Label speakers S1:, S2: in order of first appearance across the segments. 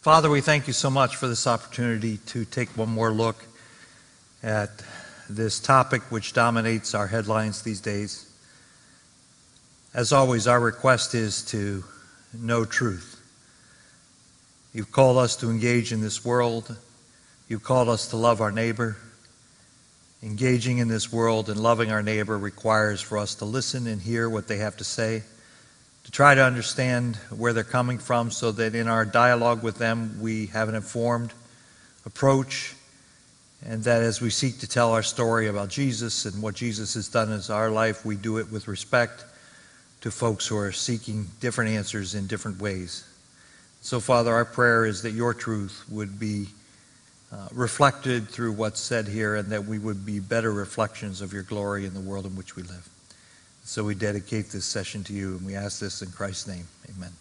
S1: Father, we thank you so much for this opportunity to take one more look at this topic which dominates our headlines these days. As always, our request is to know truth. You've called us to engage in this world. You've called us to love our neighbor. Engaging in this world and loving our neighbor requires for us to listen and hear what they have to say, to try to understand where they're coming from so that in our dialogue with them we have an informed approach, and that as we seek to tell our story about Jesus and what Jesus has done in our life, we do it with respect to folks who are seeking different answers in different ways. So, Father, our prayer is that your truth would be reflected through what's said here, and that we would be better reflections of your glory in the world in which we live. So we dedicate this session to you, and we ask this in Christ's name. Amen.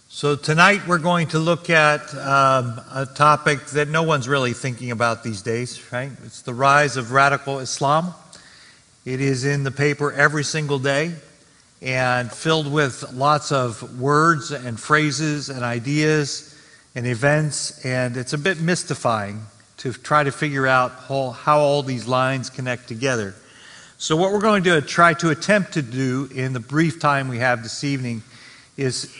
S1: So tonight we're going to look at a topic that no one's really thinking about these days, right? It's the rise of radical Islam. It is in the paper every single day and filled with lots of words and phrases and ideas and events, and it's a bit mystifying to try to figure out how all these lines connect together. So what we're going to try to attempt to do in the brief time we have this evening is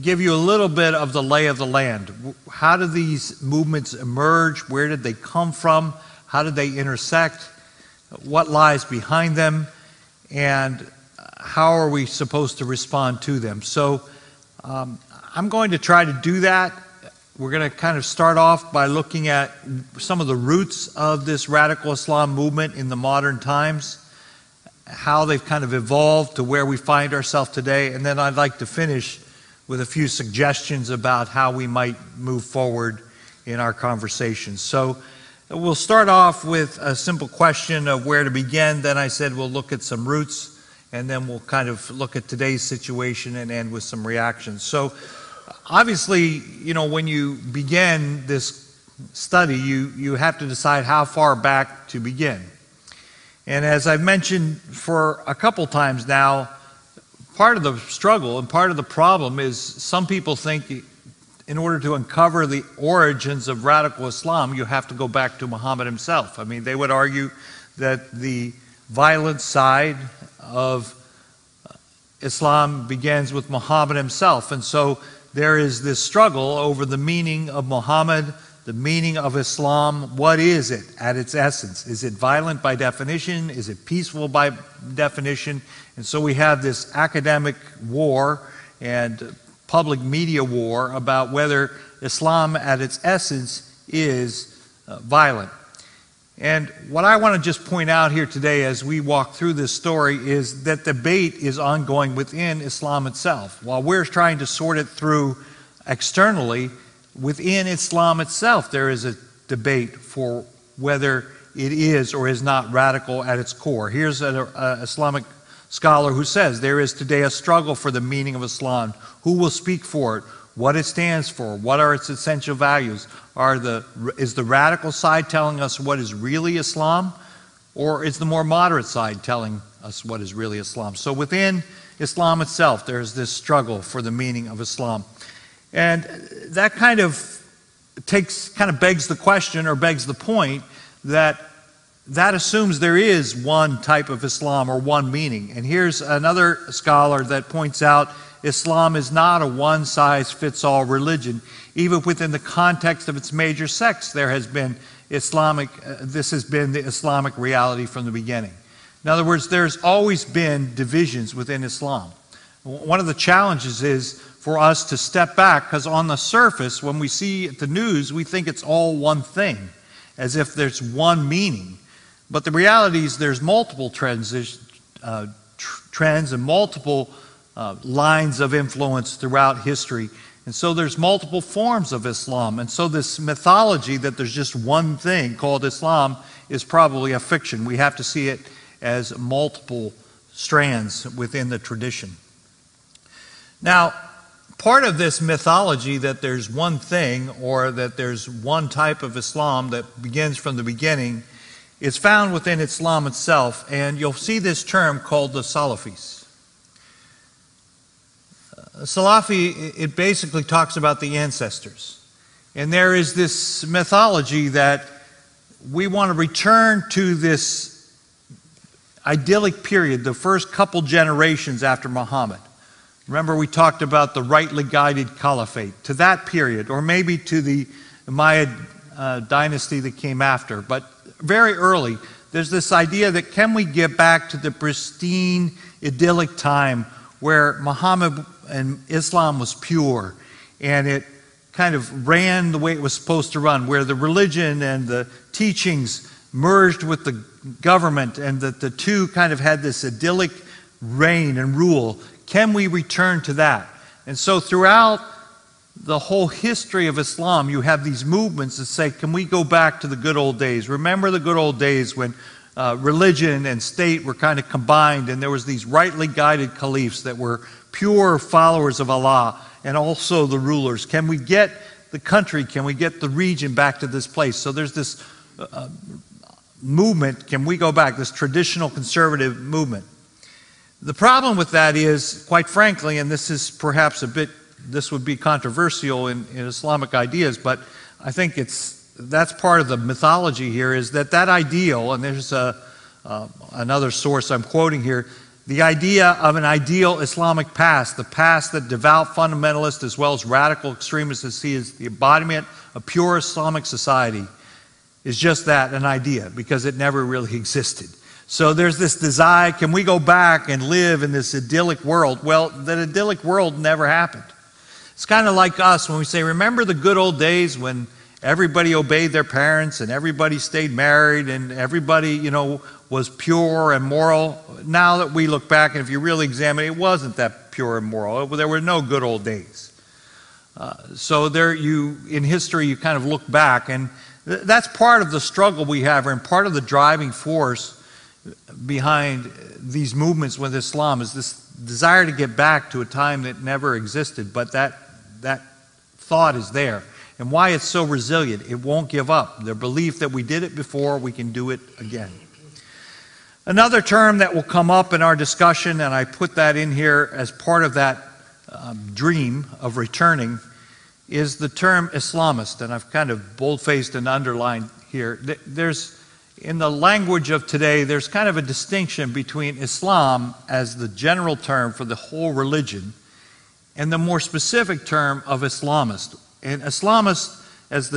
S1: give you a little bit of the lay of the land. How do these movements emerge? Where did they come from? How did they intersect? What lies behind them? And how are we supposed to respond to them? So I'm going to try to do that. We're going to kind of start off by looking at some of the roots of this radical Islam movement in the modern times, how they've kind of evolved to where we find ourselves today, and then I'd like to finish with a few suggestions about how we might move forward in our conversation. So we'll start off with a simple question of where to begin. Then I said we'll look at some roots, and then we'll kind of look at today's situation and end with some reactions. So obviously, you know, when you begin this study, you have to decide how far back to begin. And as I've mentioned for a couple times now, part of the struggle and part of the problem is some people think in order to uncover the origins of radical Islam, you have to go back to Muhammad himself. I mean, they would argue that the violent side of Islam begins with Muhammad himself. And so there is this struggle over the meaning of Muhammad, the meaning of Islam. What is it at its essence? Is it violent by definition? Is it peaceful by definition? And so we have this academic war and public media war about whether Islam at its essence is violent. And what I want to just point out here today as we walk through this story is that debate is ongoing within Islam itself. While we're trying to sort it through externally, within Islam itself, there is a debate for whether it is or is not radical at its core. Here's an Islamic scholar who says, there is today a struggle for the meaning of Islam. Who will speak for it? What it stands for? What are its essential values? Is the radical side telling us what is really Islam? Or is the more moderate side telling us what is really Islam? So within Islam itself, there's this struggle for the meaning of Islam. And that kind of begs the question, or begs the point, that assumes there is one type of Islam or one meaning. And here's another scholar that points out Islam is not a one-size-fits-all religion. Even within the context of its major sects, there has been this has been the Islamic reality from the beginning. In other words, there's always been divisions within Islam. One of the challenges is for us to step back, because on the surface, when we see the news, we think it's all one thing, as if there's one meaning. But the reality is there's multiple trends and multiple lines of influence throughout history. And so there's multiple forms of Islam. And so this mythology that there's just one thing called Islam is probably a fiction. We have to see it as multiple strands within the tradition. Now, part of this mythology that there's one thing, or that there's one type of Islam that begins from the beginning, is found within Islam itself, and you'll see this term called the Salafis. Salafi, it basically talks about the ancestors. And there is this mythology that we want to return to this idyllic period, the first couple generations after Muhammad. Remember, we talked about the rightly guided caliphate, to that period, or maybe to the Umayyad dynasty that came after. But very early, there's this idea that can we get back to the pristine, idyllic time where Muhammad and Islam was pure and it kind of ran the way it was supposed to run, where the religion and the teachings merged with the government and that the two kind of had this idyllic reign and rule. Can we return to that? And so throughout the whole history of Islam, you have these movements that say, can we go back to the good old days? Remember the good old days when religion and state were kind of combined and there was these rightly guided caliphs that were pure followers of Allah and also the rulers. Can we get the country, can we get the region back to this place? So there's this movement, can we go back, this traditional conservative movement. The problem with that is, quite frankly, and this is perhaps this would be controversial in Islamic ideas, but I think that's part of the mythology here, is that ideal, and there's another source I'm quoting here, the idea of an ideal Islamic past, the past that devout fundamentalists as well as radical extremists see as the embodiment of pure Islamic society, is just that, an idea, because it never really existed. So there's this desire, can we go back and live in this idyllic world? Well, that idyllic world never happened. It's kind of like us when we say, remember the good old days when everybody obeyed their parents and everybody stayed married and everybody, was pure and moral. Now that we look back, and if you really examine it, it wasn't that pure and moral. There were no good old days. So in history, you kind of look back, and that's part of the struggle we have, and part of the driving force behind these movements with Islam is this desire to get back to a time that never existed, but that thought is there. And why it's so resilient, it won't give up. The belief that we did it before, we can do it again. Another term that will come up in our discussion, and I put that in here as part of that dream of returning, is the term Islamist, and I've kind of bold-faced and underlined here. In the language of today, there's kind of a distinction between Islam as the general term for the whole religion and the more specific term of Islamist. And Islamist, as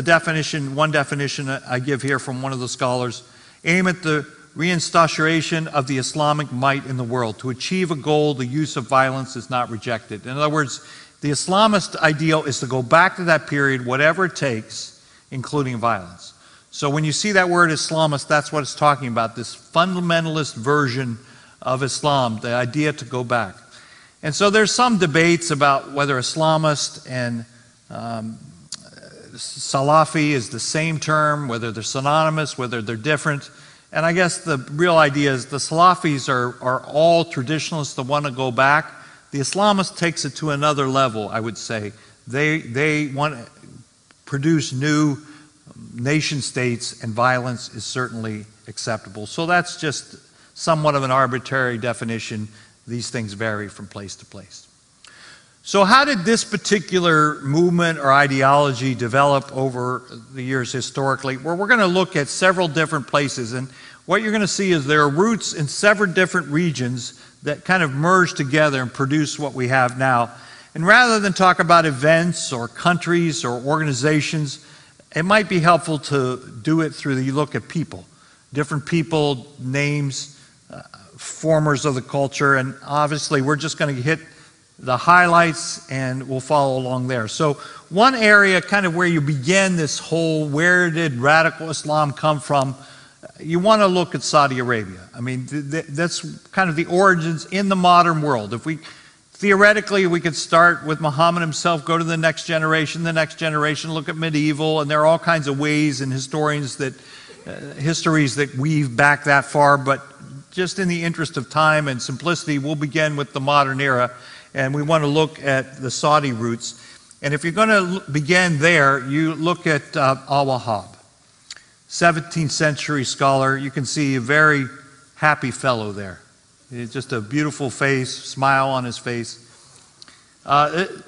S1: one definition I give here from one of the scholars, aim at the reinstauration of the Islamic might in the world. To achieve a goal, the use of violence is not rejected. In other words, the Islamist ideal is to go back to that period, whatever it takes, including violence. So when you see that word Islamist, that's what it's talking about, this fundamentalist version of Islam, the idea to go back. And so there's some debates about whether Islamist and Salafi is the same term, whether they're synonymous, whether they're different. And I guess the real idea is the Salafis are all traditionalists that want to go back. The Islamist takes it to another level, I would say. They want to produce new nation states, and violence is certainly acceptable. So that's just somewhat of an arbitrary definition. These things vary from place to place. So how did this particular movement or ideology develop over the years historically? Well, we're going to look at several different places, and what you're going to see is there are roots in several different regions that kind of merge together and produce what we have now. And rather than talk about events or countries or organizations, it might be helpful to do it through the look at people, different people, names, formers of the culture, and obviously we're just going to hit the highlights and we'll follow along there. So one area kind of where you begin this whole, where did radical Islam come from? You want to look at Saudi Arabia. I mean, that's kind of the origins in the modern world. Theoretically, we could start with Muhammad himself, go to the next generation, look at medieval, and there are all kinds of ways and histories that weave back that far, but just in the interest of time and simplicity, we'll begin with the modern era, and we want to look at the Saudi roots. And if you're going to begin there, you look at Al-Wahhab, 17th century scholar. You can see a very happy fellow there. It's just a beautiful face, smile on his face.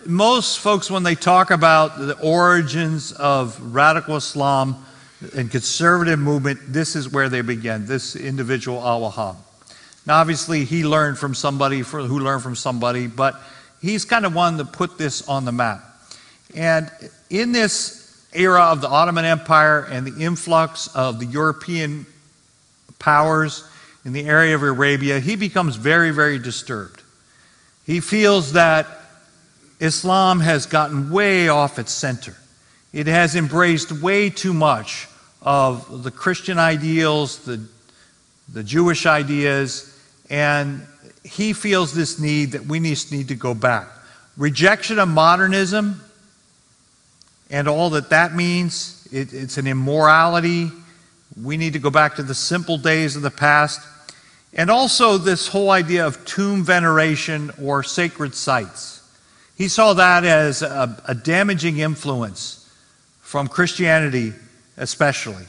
S1: Most folks, when they talk about the origins of radical Islam and conservative movement, this is where they begin, this individual Al-Wahhab. Now, obviously, he learned from somebody who learned from somebody, but he's kind of one that put this on the map. And in this era of the Ottoman Empire and the influx of the European powers in the area of Arabia, he becomes very, very disturbed. He feels that Islam has gotten way off its center. It has embraced way too much of the Christian ideals, the Jewish ideas, and he feels this need that we need to go back. Rejection of modernism and all that means, it's an immorality. We need to go back to the simple days of the past. And also this whole idea of tomb veneration or sacred sites. He saw that as a damaging influence from Christianity especially.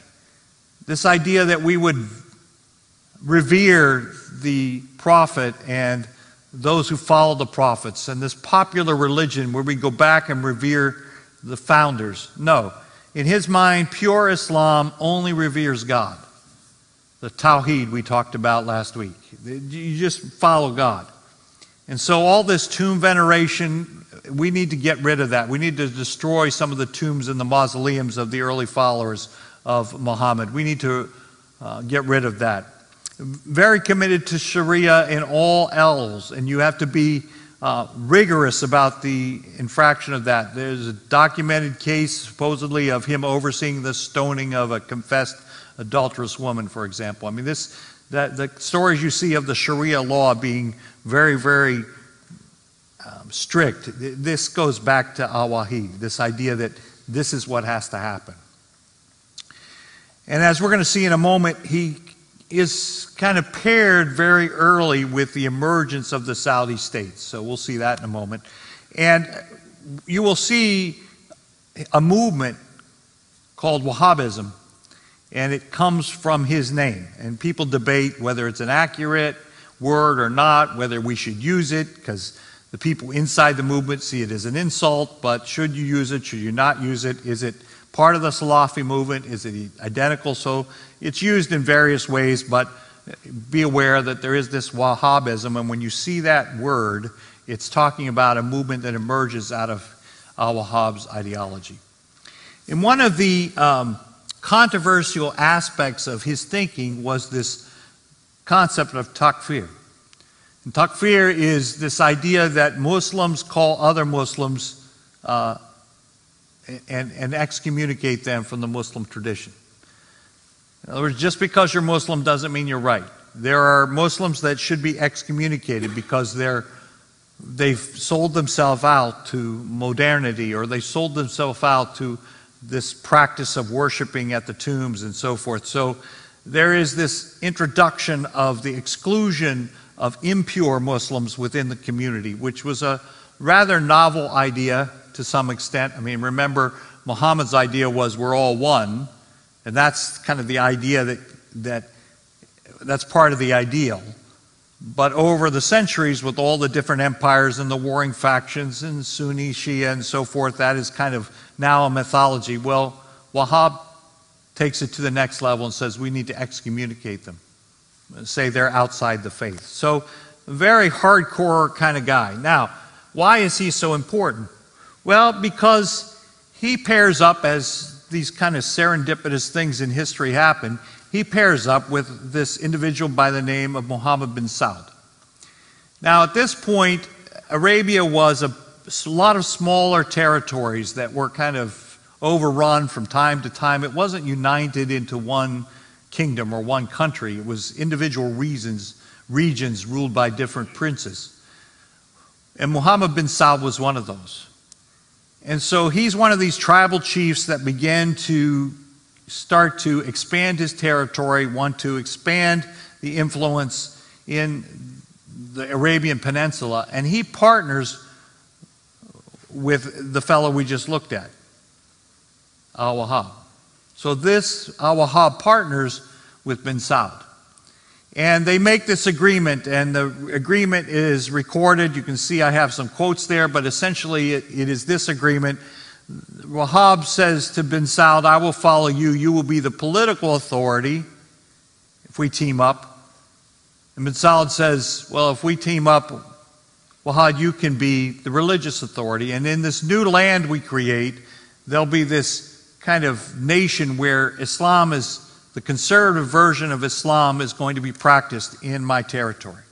S1: This idea that we would revere the prophet and those who follow the prophets, and this popular religion where we go back and revere the founders. No. In his mind, pure Islam only reveres God. The Tawheed we talked about last week. You just follow God. And so all this tomb veneration, we need to get rid of that. We need to destroy some of the tombs and the mausoleums of the early followers of Muhammad. We need to get rid of that. Very committed to Sharia in all levels, and you have to be rigorous about the infraction of that. There's a documented case, supposedly, of him overseeing the stoning of a confessed adulterous woman, for example. I mean, the stories you see of the Sharia law being very, very strict, this goes back to Al-Wahhab, this idea that this is what has to happen. And as we're going to see in a moment, he is kind of paired very early with the emergence of the Saudi states. So we'll see that in a moment. And you will see a movement called Wahhabism, and it comes from his name. And people debate whether it's an accurate word or not, whether we should use it, because the people inside the movement see it as an insult, but should you use it, should you not use it? Is it part of the Salafi movement? Is it identical? So it's used in various ways, but be aware that there is this Wahhabism, and when you see that word, it's talking about a movement that emerges out of Al-Wahhab's ideology. And one of the controversial aspects of his thinking was this concept of takfir. And takfir is this idea that Muslims call other Muslims and excommunicate them from the Muslim tradition. In other words, just because you're Muslim doesn't mean you're right. There are Muslims that should be excommunicated because they've sold themselves out to modernity, or they sold themselves out to this practice of worshiping at the tombs and so forth. So there is this introduction of the exclusion of impure Muslims within the community, which was a rather novel idea to some extent. I mean, remember, Muhammad's idea was we're all one, and that's kind of the idea that's part of the ideal. But over the centuries, with all the different empires and the warring factions and Sunni, Shia, and so forth, that is kind of now a mythology. Well, Wahhab takes it to the next level and says we need to excommunicate them, say they're outside the faith. So, a very hardcore kind of guy. Now, why is he so important? Well, because he pairs up, as these kind of serendipitous things in history happen, he pairs up with this individual by the name of Muhammad bin Saud. Now, at this point, Arabia was a lot of smaller territories that were kind of overrun from time to time. It wasn't united into one kingdom or one country. It was individual regions ruled by different princes. And Muhammad bin Saud was one of those. And so he's one of these tribal chiefs that began to start to expand his territory, want to expand the influence in the Arabian Peninsula, and he partners with the fellow we just looked at, Al-Wahhab. So this Al-Wahhab partners with bin Saud. And they make this agreement, and the agreement is recorded. You can see I have some quotes there, but essentially it is this agreement. Wahab says to bin Saud, I will follow you. You will be the political authority if we team up. And bin Saud says, well, if we team up, Wahab, you can be the religious authority. And in this new land we create, there'll be this kind of nation where Islam is, the conservative version of Islam is going to be practiced in my territory.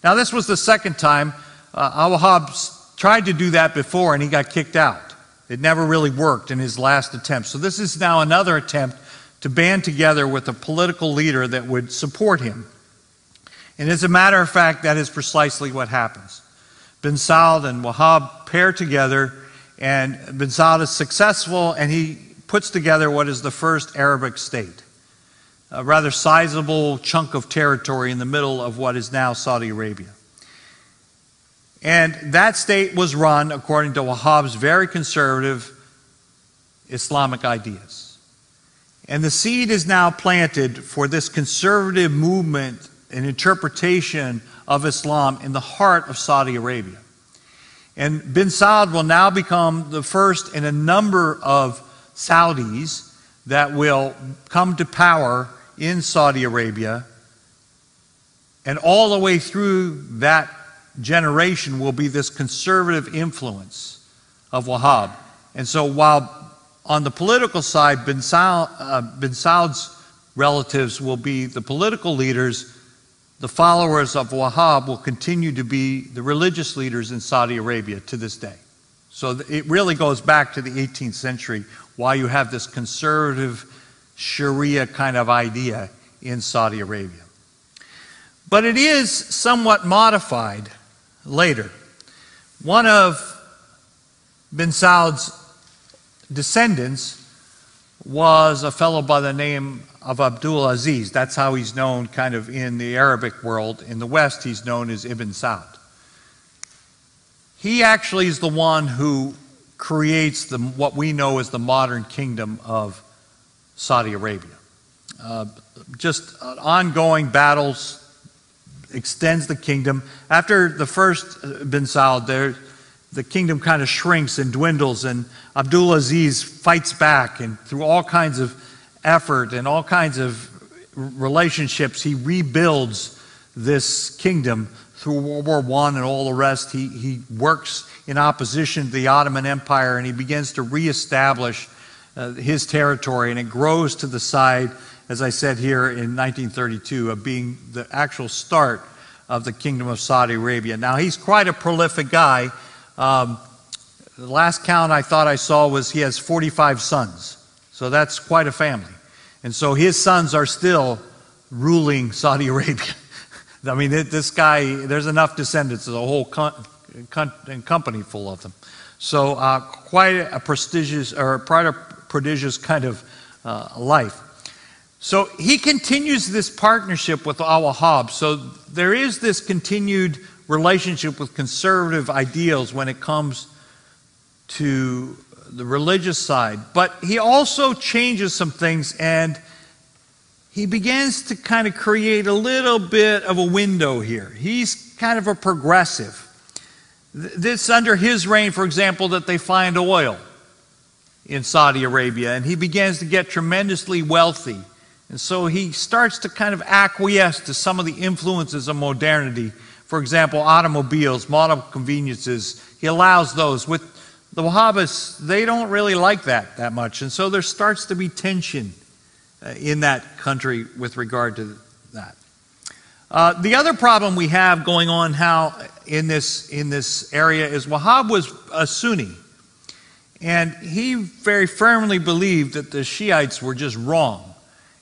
S1: Now, this was the second time. Al-Wahhab tried to do that before, and he got kicked out. It never really worked in his last attempt. So this is now another attempt to band together with a political leader that would support him. And as a matter of fact, that is precisely what happens. Bin Saud and Wahhab pair together, and bin Saud is successful, and he puts together what is the first Arabic state, a rather sizable chunk of territory in the middle of what is now Saudi Arabia. And that state was run according to Wahhab's very conservative Islamic ideas. And the seed is now planted for this conservative movement and interpretation of Islam in the heart of Saudi Arabia. And bin Saud will now become the first in a number of Saudis that will come to power in Saudi Arabia. And all the way through that generation will be this conservative influence of Wahhab. And so while on the political side, bin Saud's relatives will be the political leaders, the followers of Wahhab will continue to be the religious leaders in Saudi Arabia to this day. So it really goes back to the 18th century why you have this conservative Sharia kind of idea in Saudi Arabia. But it is somewhat modified later. One of bin Saud's descendants was a fellow by the name of Abdul Aziz. That's how he's known kind of in the Arabic world. In the West, he's known as Ibn Saud. He actually is the one who creates what we know as the modern kingdom of Saudi Arabia. Just ongoing battles extends the kingdom. After the first bin Saud, the kingdom kind of shrinks and dwindles, and Abdul Aziz fights back, and through all kinds of effort and all kinds of relationships, he rebuilds this kingdom through World War I and all the rest. He works in opposition to the Ottoman Empire, and he begins to reestablish his territory, and it grows to the side, as I said here, in 1932, of being the actual start of the Kingdom of Saudi Arabia. Now, he's quite a prolific guy. The last count I thought I saw was he has 45 sons. So that's quite a family. And so his sons are still ruling Saudi Arabia. I mean, this guy, there's enough descendants, there's a whole company full of them. So quite a prestigious kind of life. So he continues this partnership with Al-Wahhab. So there is this continued relationship with conservative ideals when it comes to the religious side. But he also changes some things, and he begins to kind of create a little bit of a window here. He's kind of a progressive. This under his reign, for example, that they find oil in Saudi Arabia, and he begins to get tremendously wealthy. And so he starts to kind of acquiesce to some of the influences of modernity. For example, automobiles, modern conveniences, he allows those. With the Wahhabists, they don't really like that much. And so there starts to be tension in that country with regard to that. The other problem we have going on in this area is Wahhab was a Sunni. And he very firmly believed that the Shiites were just wrong,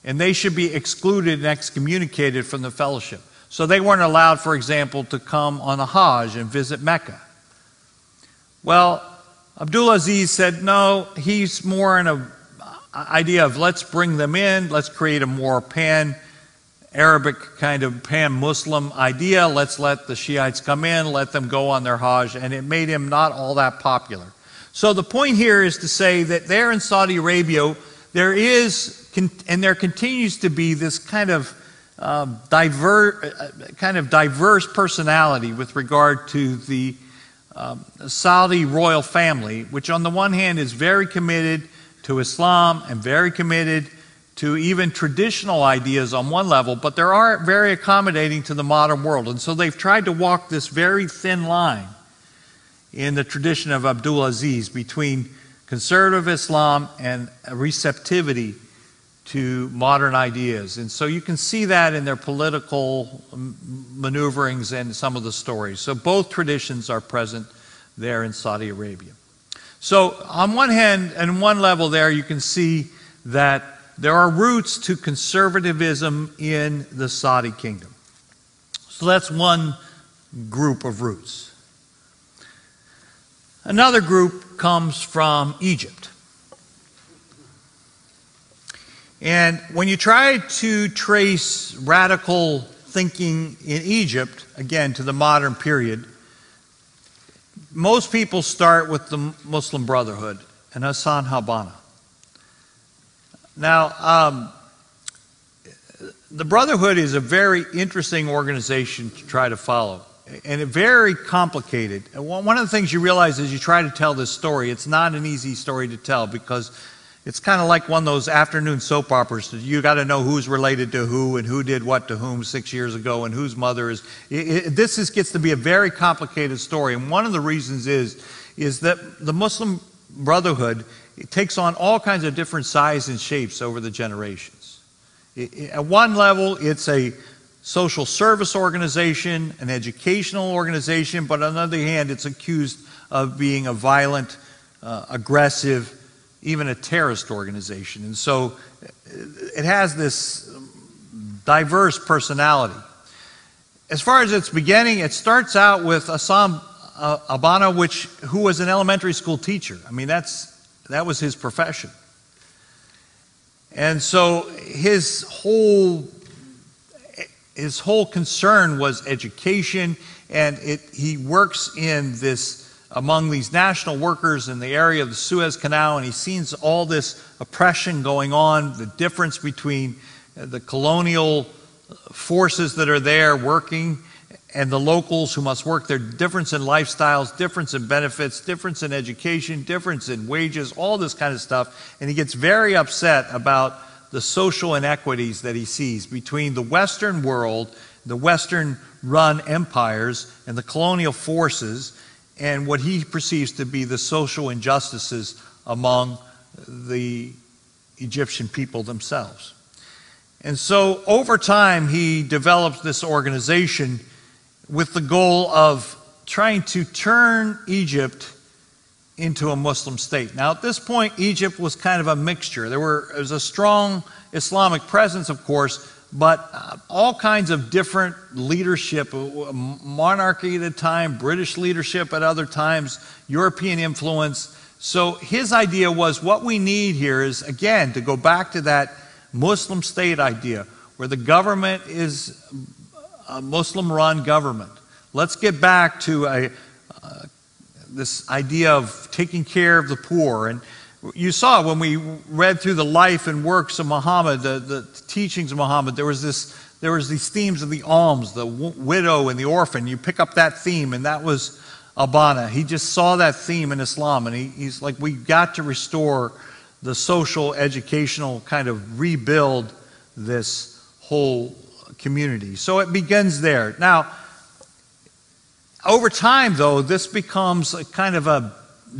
S1: and they should be excluded and excommunicated from the fellowship. So they weren't allowed, for example, to come on a Hajj and visit Mecca. Well, Abdul Aziz said, no, he's more in an idea of let's bring them in, let's create a more pan-Arabic kind of pan-Muslim idea, let's let the Shiites come in, let them go on their Hajj, and it made him not all that popular. So the point here is to say that there in Saudi Arabia, there is, and there continues to be this kind of kind of diverse personality with regard to the Saudi royal family, which on the one hand is very committed to Islam and very committed to even traditional ideas on one level, but they are very accommodating to the modern world. And so they've tried to walk this very thin line in the tradition of Abdul Aziz between conservative Islam and receptivity to modern ideas. And so you can see that in their political maneuverings and some of the stories. So both traditions are present there in Saudi Arabia. So on one hand and one level there, you can see that there are roots to conservatism in the Saudi kingdom. So that's one group of roots. Another group comes from Egypt. And when you try to trace radical thinking in Egypt, again, to the modern period, most people start with the Muslim Brotherhood and Hassan al-Banna. Now, the Brotherhood is a very interesting organization to try to follow, and it's very complicated. And one of the things you realize as you try to tell this story, it's not an easy story to tell because it's kind of like one of those afternoon soap operas. You got to know who's related to who and who did what to whom 6 years ago and whose mother is. This gets to be a very complicated story, and one of the reasons is that the Muslim Brotherhood, it takes on all kinds of different sizes and shapes over the generations. At one level, it's a social service organization, an educational organization, but on the other hand, it's accused of being a violent, aggressive, even a terrorist organization. And so it has this diverse personality. As far as its beginning, it starts out with Hassan al-Banna, who was an elementary school teacher. I mean, that was his profession. And so his whole concern was education, and he works in this among these national workers in the area of the Suez Canal, and he sees all this oppression going on, the difference between the colonial forces that are there working and the locals who must work there, difference in lifestyles, difference in benefits, difference in education, difference in wages, all this kind of stuff. And he gets very upset about the social inequities that he sees between the Western world, the Western-run empires, and the colonial forces, and what he perceives to be the social injustices among the Egyptian people themselves. And so over time, he develops this organization with the goal of trying to turn Egypt into a Muslim state. Now, at this point, Egypt was kind of a mixture. There was a strong Islamic presence, of course, but all kinds of different leadership, monarchy at a time, British leadership at other times, European influence. So his idea was what we need here is, again, to go back to that Muslim state idea where the government is a Muslim-run government. Let's get back to this idea of taking care of the poor. And you saw when we read through the life and works of Muhammad, the teachings of Muhammad, there was these themes of the alms, the widow and the orphan. You pick up that theme, and that was al-Banna. He just saw that theme in Islam, and he's like, we've got to restore the social, educational, kind of rebuild this whole community. So it begins there. Now, over time, though, this becomes a kind of a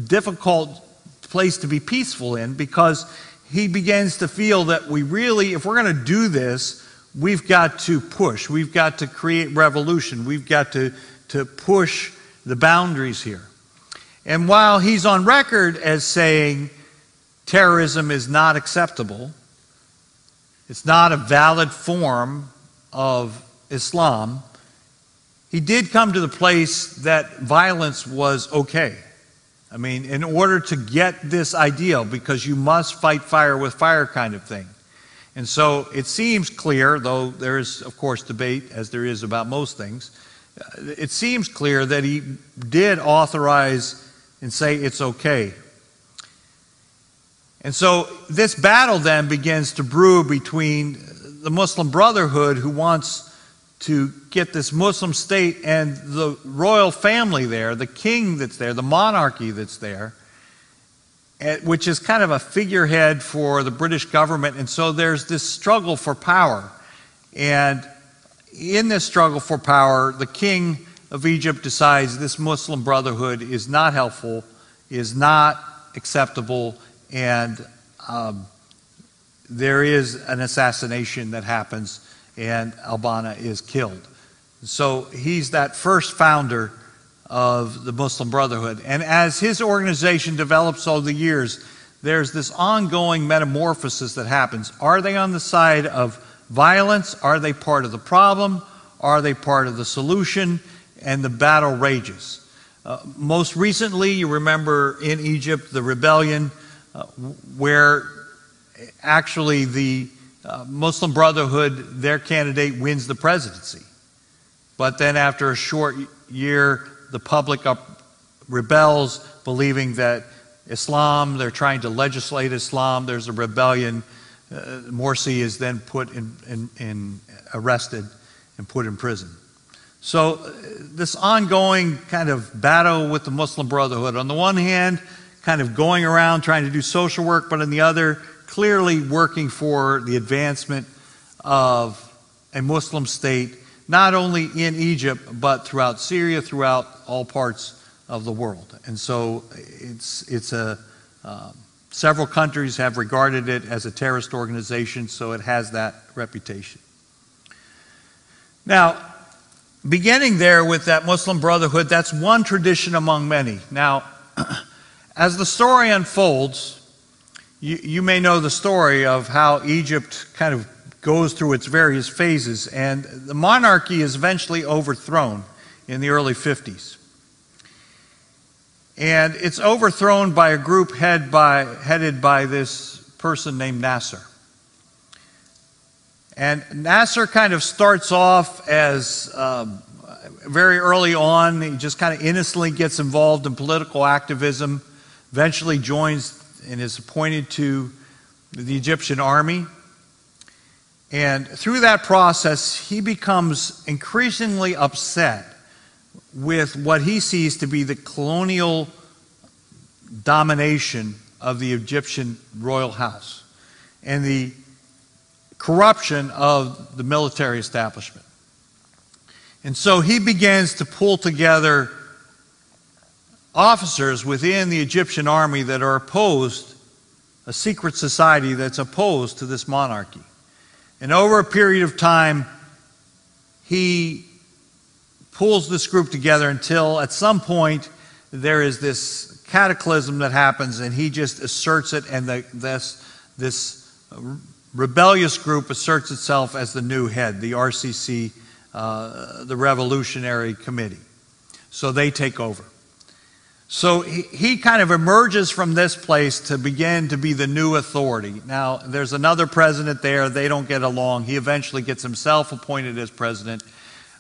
S1: difficult place to be peaceful in, because he begins to feel that we really, if we're going to do this, we've got to push. We've got to create revolution. We've got to push the boundaries here. And while he's on record as saying terrorism is not acceptable, it's not a valid form of Islam, he did come to the place that violence was okay. I mean, in order to get this ideal, because you must fight fire with fire kind of thing. And so it seems clear, though there is, of course, debate, as there is about most things, it seems clear that he did authorize and say it's okay. And so this battle then begins to brew between the Muslim Brotherhood, who wants to get this Muslim state and the royal family there, the king that's there, the monarchy that's there, which is kind of a figurehead for the British government. And so there's this struggle for power. And in this struggle for power, the king of Egypt decides this Muslim Brotherhood is not helpful, is not acceptable, and there is an assassination that happens, and al-Banna is killed. So he's that first founder of the Muslim Brotherhood. And as his organization develops over the years, there's this ongoing metamorphosis that happens. Are they on the side of violence? Are they part of the problem? Are they part of the solution? And the battle rages. Most recently, you remember in Egypt, the rebellion where actually the Muslim Brotherhood, their candidate wins the presidency. But then after a short year, the public rebels, believing that Islam, they're trying to legislate Islam, there's a rebellion. Morsi is then put arrested and put in prison. So this ongoing kind of battle with the Muslim Brotherhood, on the one hand, kind of going around trying to do social work, but on the other, clearly working for the advancement of a Muslim state, not only in Egypt, but throughout Syria, throughout all parts of the world. And so several countries have regarded it as a terrorist organization, so it has that reputation. Now, beginning there with that Muslim Brotherhood, that's one tradition among many. Now, as the story unfolds, you may know the story of how Egypt kind of goes through its various phases, and the monarchy is eventually overthrown in the early 50s. And it's overthrown by a group headed by this person named Nasser. And Nasser kind of starts off as very early on, he just kind of innocently gets involved in political activism, eventually joins and is appointed to the Egyptian army. And through that process, he becomes increasingly upset with what he sees to be the colonial domination of the Egyptian royal house and the corruption of the military establishment. And so he begins to pull together officers within the Egyptian army that are opposed, a secret society that's opposed to this monarchy. And over a period of time, he pulls this group together until at some point there is this cataclysm that happens and he just asserts it, and this rebellious group asserts itself as the new head, the RCC, the Revolutionary Committee. So they take over. So he kind of emerges from this place to begin to be the new authority. Now, there's another president there. They don't get along. He eventually gets himself appointed as president.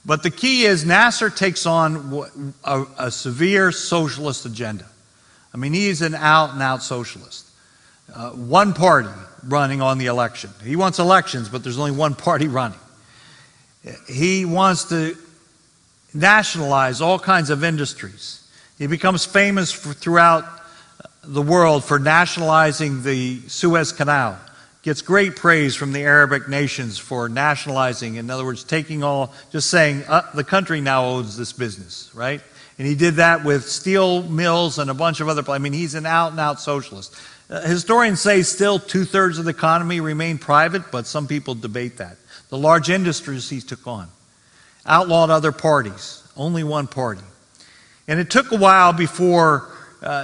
S1: But the key is Nasser takes on a severe socialist agenda. I mean, he's an out-and-out socialist. One party running on the election. He wants elections, but there's only one party running. He wants to nationalize all kinds of industries. He becomes famous throughout the world for nationalizing the Suez Canal. Gets great praise from the Arabic nations for nationalizing. In other words, just saying, the country now owns this business, right? And he did that with steel mills and a bunch of other, I mean, he's an out-and-out socialist. Historians say still 2/3 of the economy remain private, but some people debate that. The large industries he took on. Outlawed other parties. Only one party. And it took a while before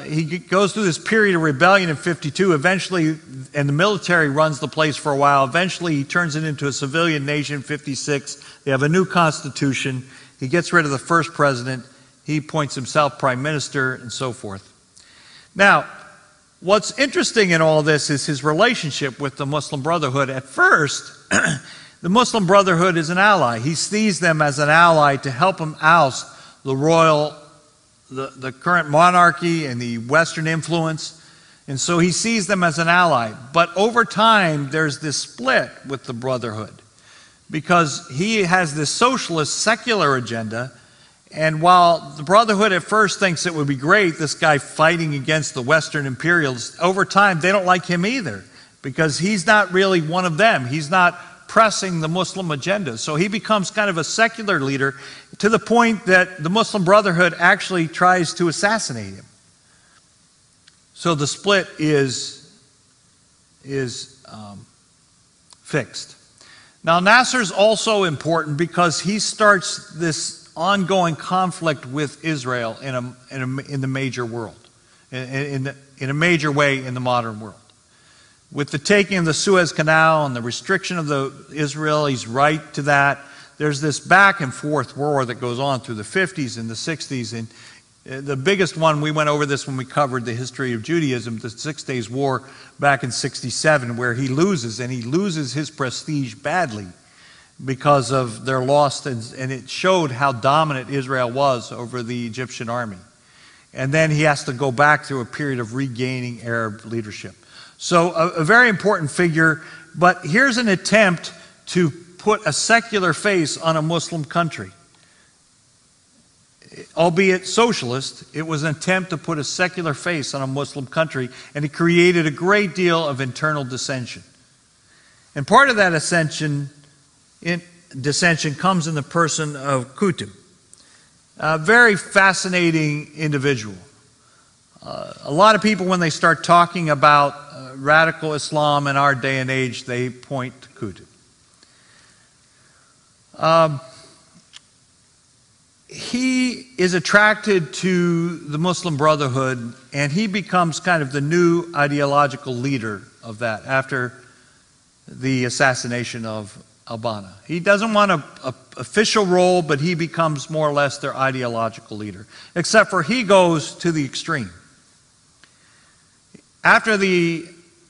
S1: he goes through this period of rebellion in 52. Eventually, and the military runs the place for a while. Eventually, he turns it into a civilian nation in 56. They have a new constitution. He gets rid of the first president. He appoints himself prime minister and so forth. Now, what's interesting in all this is his relationship with the Muslim Brotherhood. At first, the Muslim Brotherhood is an ally. He sees them as an ally to help him oust the current monarchy and the Western influence. And so he sees them as an ally. But over time, there's this split with the Brotherhood. because he has this socialist, secular agenda. And while the Brotherhood at first thinks it would be great, this guy fighting against the Western imperialists, over time they don't like him either, because he's not really one of them. He's not pressing the Muslim agenda. So he becomes kind of a secular leader, to the point that the Muslim Brotherhood actually tries to assassinate him. So the split is fixed. Now Nasser's also important because he starts this ongoing conflict with Israel in the major world, in a major way in the modern world. With the taking of the Suez Canal and the restriction of the Israelis' right to that, there's this back and forth war that goes on through the 50s and the 60s. And the biggest one, we went over this when we covered the history of Judaism, the 6 Days War back in 67, where he loses, and he loses his prestige badly because of their loss, and it showed how dominant Israel was over the Egyptian army. And then he has to go back through a period of regaining Arab leadership. So a very important figure, but here's an attempt to put a secular face on a Muslim country. Albeit socialist, it was an attempt to put a secular face on a Muslim country, and it created a great deal of internal dissension. And part of that dissension comes in the person of Qutb, a very fascinating individual. A lot of people, when they start talking about radical Islam in our day and age, they point to Qutb. He is attracted to the Muslim Brotherhood, and he becomes kind of the new ideological leader of that after the assassination of al-Banna. He doesn't want an official role, but he becomes more or less their ideological leader, except for he goes to the extreme. After the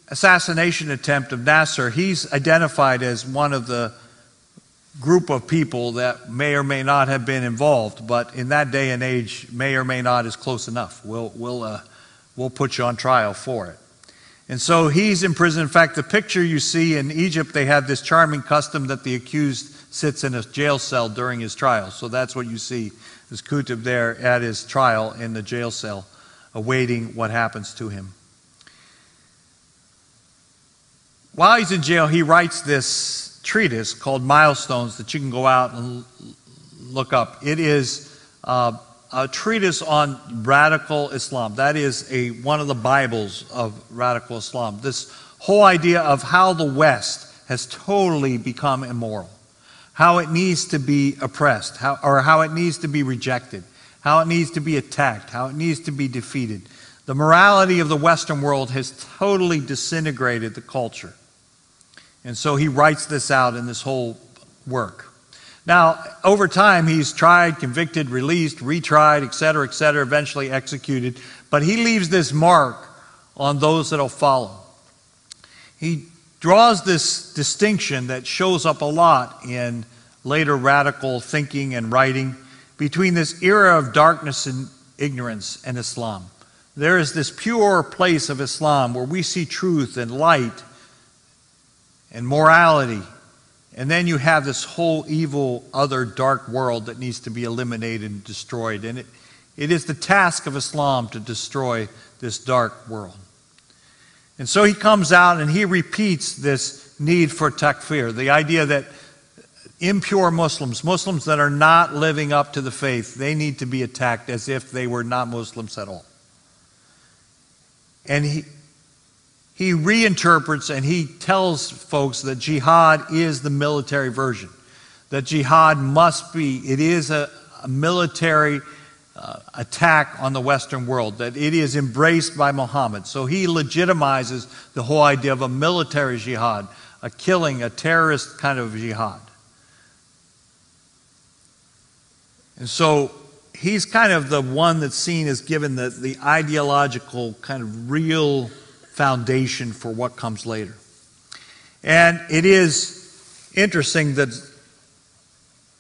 S1: assassination attempt of Nasser, he's identified as one of the group of people that may or may not have been involved, but in that day and age, may or may not is close enough. We'll put you on trial for it. And so he's in prison. In fact, the picture you see in Egypt, they have this charming custom that the accused sits in a jail cell during his trial. So that's what you see, is Qutb there at his trial in the jail cell, awaiting what happens to him. While he's in jail, he writes this treatise called Milestones that you can go out and look up. It is a treatise on radical Islam. That is one of the Bibles of radical Islam. This whole idea of how the West has totally become immoral, how it needs to be oppressed, how it needs to be rejected, how it needs to be attacked, how it needs to be defeated. The morality of the Western world has totally disintegrated the culture. And so he writes this out in this whole work. Now, over time, he's tried, convicted, released, retried, etc., eventually executed. But he leaves this mark on those that will follow. He draws this distinction that shows up a lot in later radical thinking and writing between this era of darkness and ignorance and Islam. There is this pure place of Islam where we see truth and light and morality. And then you have this whole evil, other dark world that needs to be eliminated and destroyed. And it is the task of Islam to destroy this dark world. And so he comes out and he repeats this need for takfir, the idea that impure Muslims, Muslims that are not living up to the faith, they need to be attacked as if they were not Muslims at all. And he reinterprets and he tells folks that jihad is the military version. That jihad must be, it is a military attack on the Western world. That it is embraced by Muhammad. So he legitimizes the whole idea of a military jihad, a killing, a terrorist kind of jihad. And so he's kind of the one that's seen as given the ideological kind of real foundation for what comes later. And it is interesting that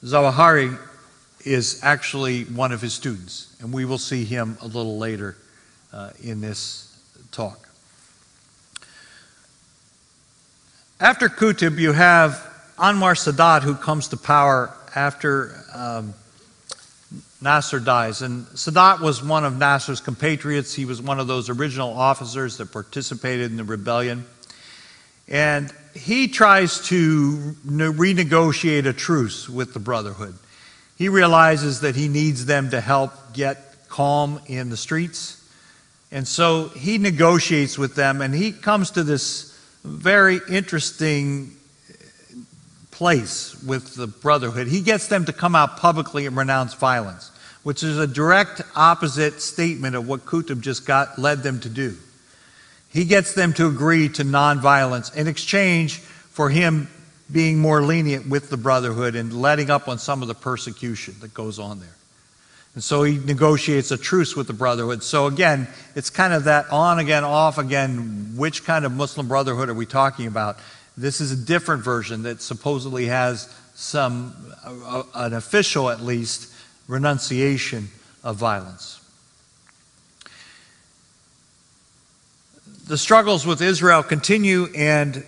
S1: Zawahiri is actually one of his students, and we will see him a little later in this talk. After Qutb, you have Anwar Sadat, who comes to power after Nasser dies. And Sadat was one of Nasser's compatriots. He was one of those original officers that participated in the rebellion. And he tries to renegotiate a truce with the Brotherhood. He realizes that he needs them to help get calm in the streets. And so he negotiates with them, and he comes to this very interesting place with the Brotherhood. He gets them to come out publicly and renounce violence, which is a direct opposite statement of what Qutb just led them to do. He gets them to agree to nonviolence in exchange for him being more lenient with the Brotherhood and letting up on some of the persecution that goes on there. And so he negotiates a truce with the Brotherhood. So again, it's kind of that on again, off again, which kind of Muslim Brotherhood are we talking about? This is a different version that supposedly has some, an official at least, renunciation of violence. The struggles with Israel continue, and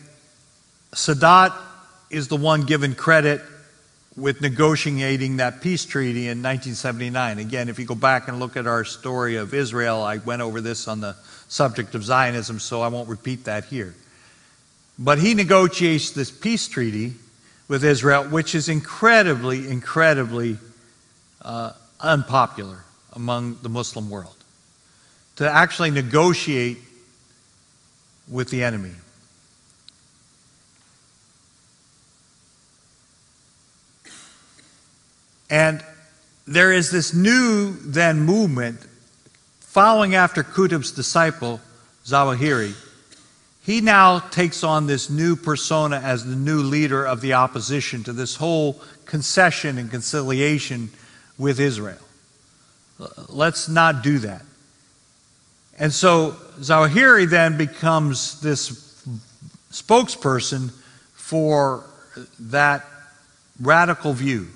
S1: Sadat is the one given credit with negotiating that peace treaty in 1979. Again, if you go back and look at our story of Israel, I went over this on the subject of Zionism, so I won't repeat that here. But he negotiates this peace treaty with Israel, which is incredibly, incredibly unpopular among the Muslim world. To actually negotiate with the enemy. And there is this new then movement following after Qutb's disciple, Zawahiri. He now takes on this new persona as the new leader of the opposition to this whole concession and conciliation with Israel. Let's not do that. And so Zawahiri then becomes this spokesperson for that radical view.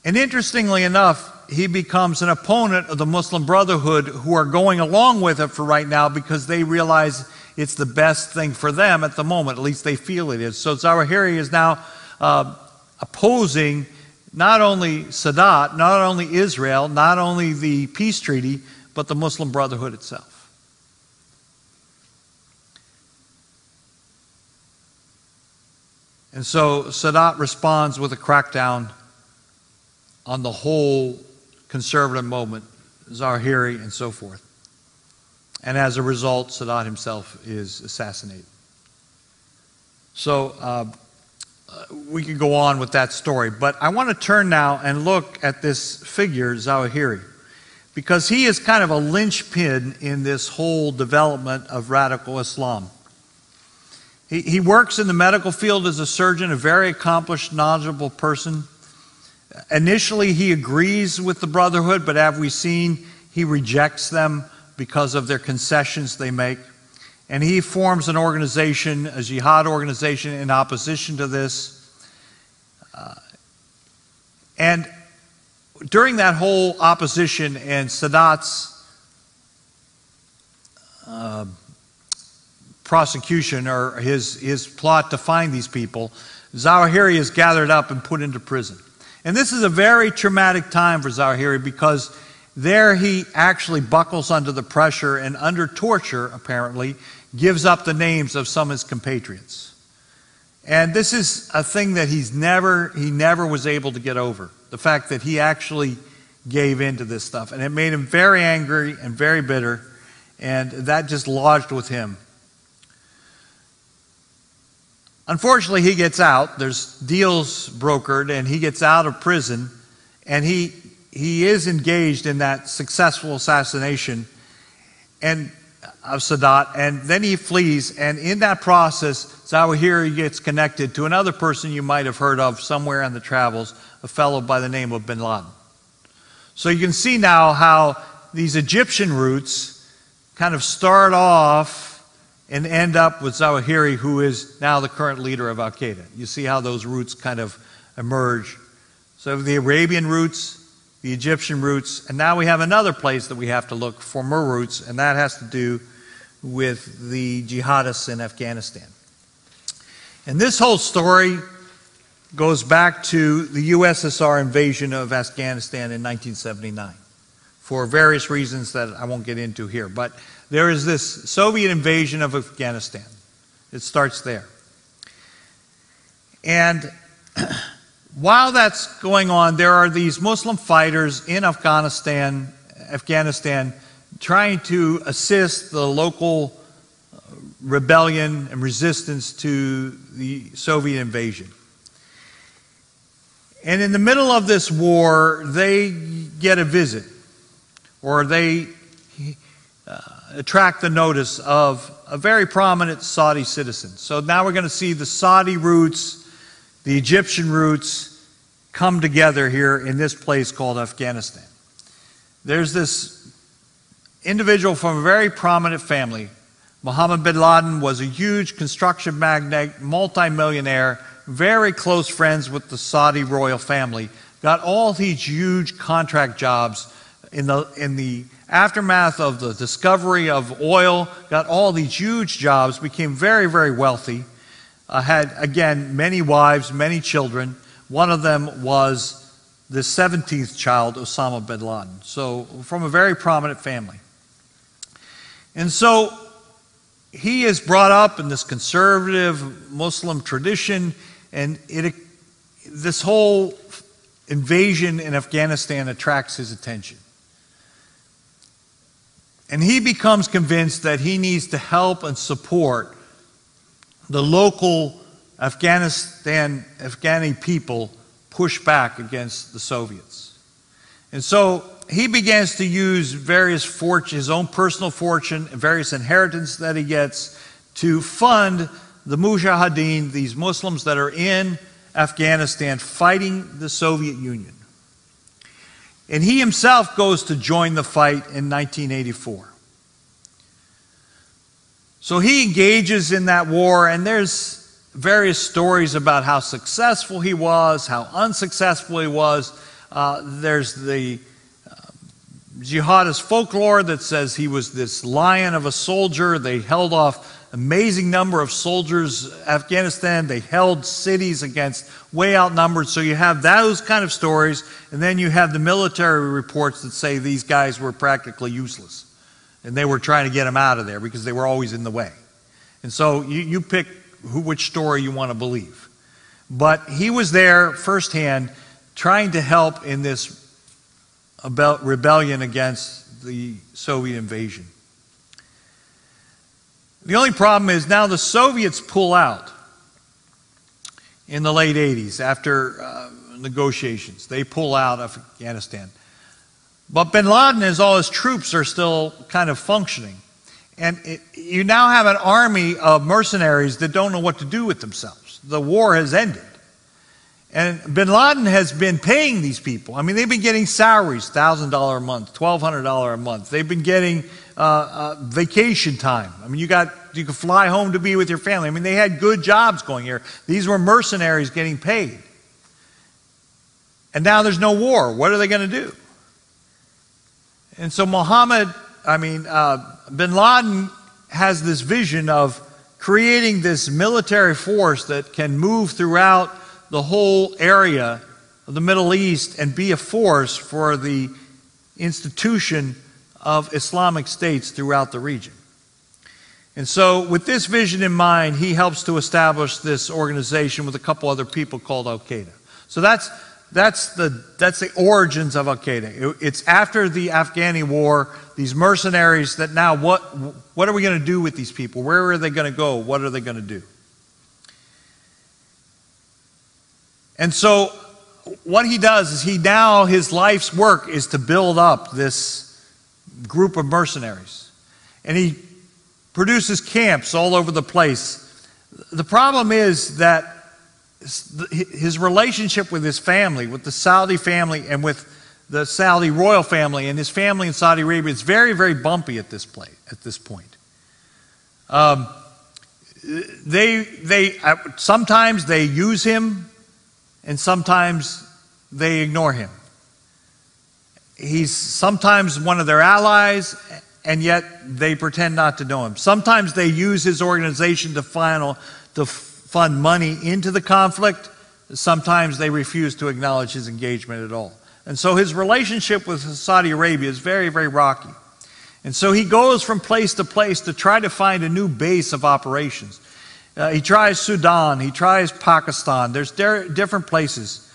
S1: And interestingly enough, he becomes an opponent of the Muslim Brotherhood who are going along with it for right now because they realize it's the best thing for them at the moment. At least they feel it is. So Zawahiri is now opposing not only Sadat, not only Israel, not only the peace treaty, but the Muslim Brotherhood itself. And so Sadat responds with a crackdown on the whole conservative movement, Zawahiri and so forth. And as a result, Sadat himself is assassinated. So we could go on with that story, but I want to turn now and look at this figure, Zawahiri, because he is kind of a linchpin in this whole development of radical Islam. He works in the medical field as a surgeon, a very accomplished, knowledgeable person. Initially, he agrees with the Brotherhood, but as we've seen, he rejects them because of their concessions they make. And he forms an organization, a jihad organization, in opposition to this. And during that whole opposition and Sadat's prosecution, or his plot to find these people, Zawahiri is gathered up and put into prison. And this is a very traumatic time for Zawahiri because there he actually buckles under the pressure and under torture, apparently, gives up the names of some of his compatriots. And this is a thing that he never was able to get over. The fact that he actually gave in to this stuff. And it made him very angry and very bitter. And that just lodged with him. Unfortunately, he gets out. There's deals brokered, and he gets out of prison. And he is engaged in that successful assassination of Sadat, and then he flees. And in that process, Zawahiri gets connected to another person you might have heard of somewhere in the travels, a fellow by the name of bin Laden. So you can see now how these Egyptian roots kind of start off and end up with Zawahiri, who is now the current leader of Al-Qaeda. You see how those roots kind of emerge. So the Arabian roots, the Egyptian roots, and now we have another place that we have to look for more roots, and that has to do with the jihadists in Afghanistan. And this whole story goes back to the USSR invasion of Afghanistan in 1979 for various reasons that I won't get into here. But there is this Soviet invasion of Afghanistan. It starts there. And while that's going on, there are these Muslim fighters in Afghanistan trying to assist the local rebellion and resistance to the Soviet invasion. And in the middle of this war, they get a visit, or they attract the notice of a very prominent Saudi citizen. So now we're going to see the Saudi roots, the Egyptian roots come together here in this place called Afghanistan. There's this individual from a very prominent family. Mohammed bin Laden was a huge construction magnate, multimillionaire, very close friends with the Saudi royal family, got all these huge contract jobs in the aftermath of the discovery of oil, got all these huge jobs, became very, very wealthy, had, again, many wives, many children. One of them was the 17th child, Osama bin Laden. So from a very prominent family. And so he is brought up in this conservative Muslim tradition, and this whole invasion in Afghanistan attracts his attention. And he becomes convinced that he needs to help and support the local Afghani people push back against the Soviets. And so he begins to use his own personal fortune, various inheritance that he gets, to fund the Mujahideen, these Muslims that are in Afghanistan fighting the Soviet Union. And he himself goes to join the fight in 1984. So he engages in that war, and there's various stories about how successful he was, how unsuccessful he was. There's the jihadist folklore that says he was this lion of a soldier. They held off amazing number of soldiers Afghanistan. They held cities against way outnumbered. So you have those kind of stories, and then you have the military reports that say these guys were practically useless, and they were trying to get them out of there because they were always in the way. And so you pick which story you want to believe. But he was there firsthand trying to help in this rebellion against the Soviet invasion. The only problem is now the Soviets pull out in the late 80s after negotiations. They pull out of Afghanistan. But bin Laden and all his troops are still kind of functioning. And you now have an army of mercenaries that don't know what to do with themselves. The war has ended. And bin Laden has been paying these people. I mean, they've been getting salaries, $1,000 a month, $1,200 a month. They've been getting vacation time. I mean, you could fly home to be with your family. I mean, they had good jobs going here. These were mercenaries getting paid. And now there's no war. What are they going to do? And so bin Laden has this vision of creating this military force that can move throughout the whole area of the Middle East and be a force for the institution of Islamic states throughout the region. And so with this vision in mind, he helps to establish this organization with a couple other people called Al-Qaeda. So that's the origins of Al-Qaeda. It's after the Afghani war, these mercenaries that now what are we going to do with these people? Where are they going to go? What are they going to do? And so what he does is his life's work is to build up this group of mercenaries. And he produces camps all over the place. The problem is that his relationship with his family, with the Saudi family and with the Saudi royal family and his family in Saudi Arabia, is very, very bumpy at this point. Sometimes they use him, and sometimes they ignore him. He's sometimes one of their allies, and yet they pretend not to know him. Sometimes they use his organization to fund money into the conflict, sometimes they refuse to acknowledge his engagement at all. And so his relationship with Saudi Arabia is very, very rocky. And so he goes from place to place to try to find a new base of operations. He tries Sudan, he tries Pakistan, there's different places.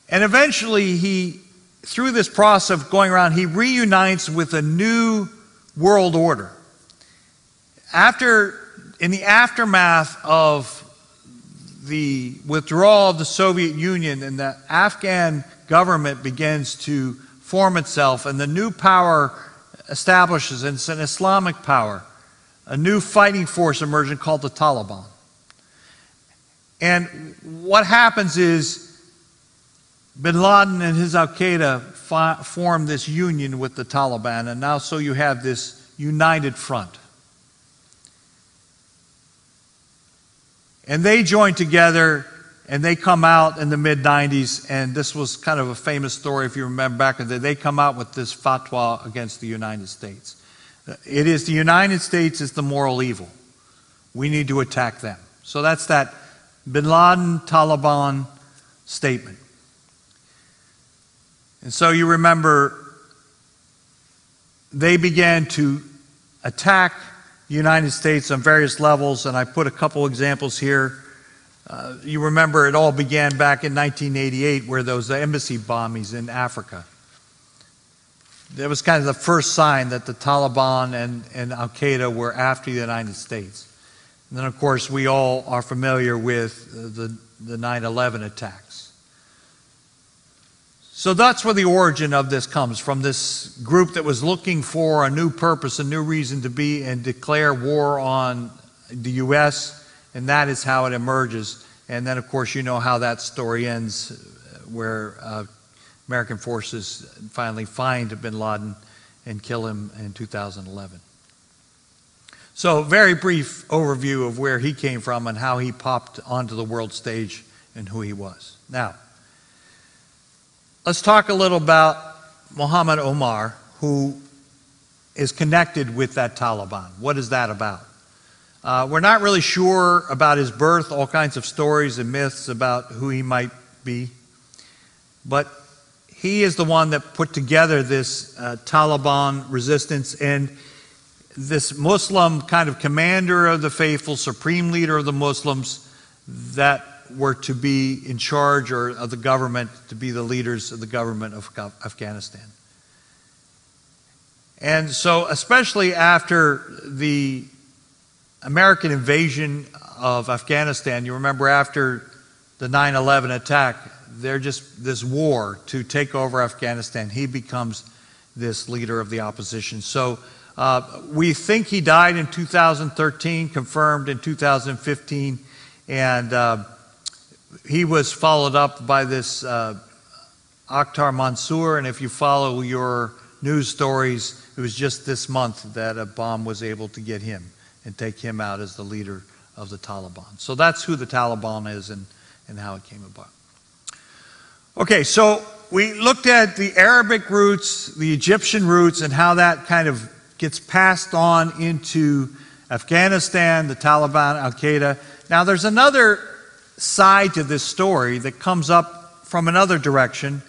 S1: And eventually he, through this process of going around, he reunites with a new world order. In the aftermath of the withdrawal of the Soviet Union, and the Afghan government begins to form itself, and the new power establishes, and it's an Islamic power, a new fighting force emerging called the Taliban. And what happens is bin Laden and his al-Qaeda form this union with the Taliban, and now so you have this united front. And they join together, and they come out in the mid-90s, and this was kind of a famous story if you remember back in the day. They come out with this fatwa against the United States. It is the United States is the moral evil. We need to attack them. So that's that bin Laden Taliban statement. And so you remember they began to attack the United States on various levels, and I put a couple examples here. You remember it all began back in 1988 where there was the embassy bombings in Africa. That was kind of the first sign that the Taliban and al-Qaeda were after the United States. And then, of course, we all are familiar with the 9/11 attacks. So that's where the origin of this comes, from this group that was looking for a new purpose, a new reason to be and declare war on the U.S., and that is how it emerges. And then, of course, you know how that story ends, where American forces finally find bin Laden and kill him in 2011. So, very brief overview of where he came from and how he popped onto the world stage and who he was. Now, let's talk a little about Muhammad Omar, who is connected with that Taliban. What is that about? We're not really sure about his birth, all kinds of stories and myths about who he might be. But he is the one that put together this Taliban resistance, and this Muslim kind of commander of the faithful, supreme leader of the Muslims that were to be in charge of the government, to be the leaders of the government of Afghanistan. And so, especially after the American invasion of Afghanistan, you remember after the 9/11 attack, they're just this war to take over Afghanistan. He becomes this leader of the opposition. So we think he died in 2013, confirmed in 2015, and he was followed up by this Akhtar Mansour, and if you follow your news stories, it was just this month that a bomb was able to get him and take him out as the leader of the Taliban. So that's who the Taliban is and how it came about. Okay, so we looked at the Arabic roots, the Egyptian roots, and how that kind of gets passed on into Afghanistan, the Taliban, al-Qaeda. Now there's another side to this story that comes up from another direction,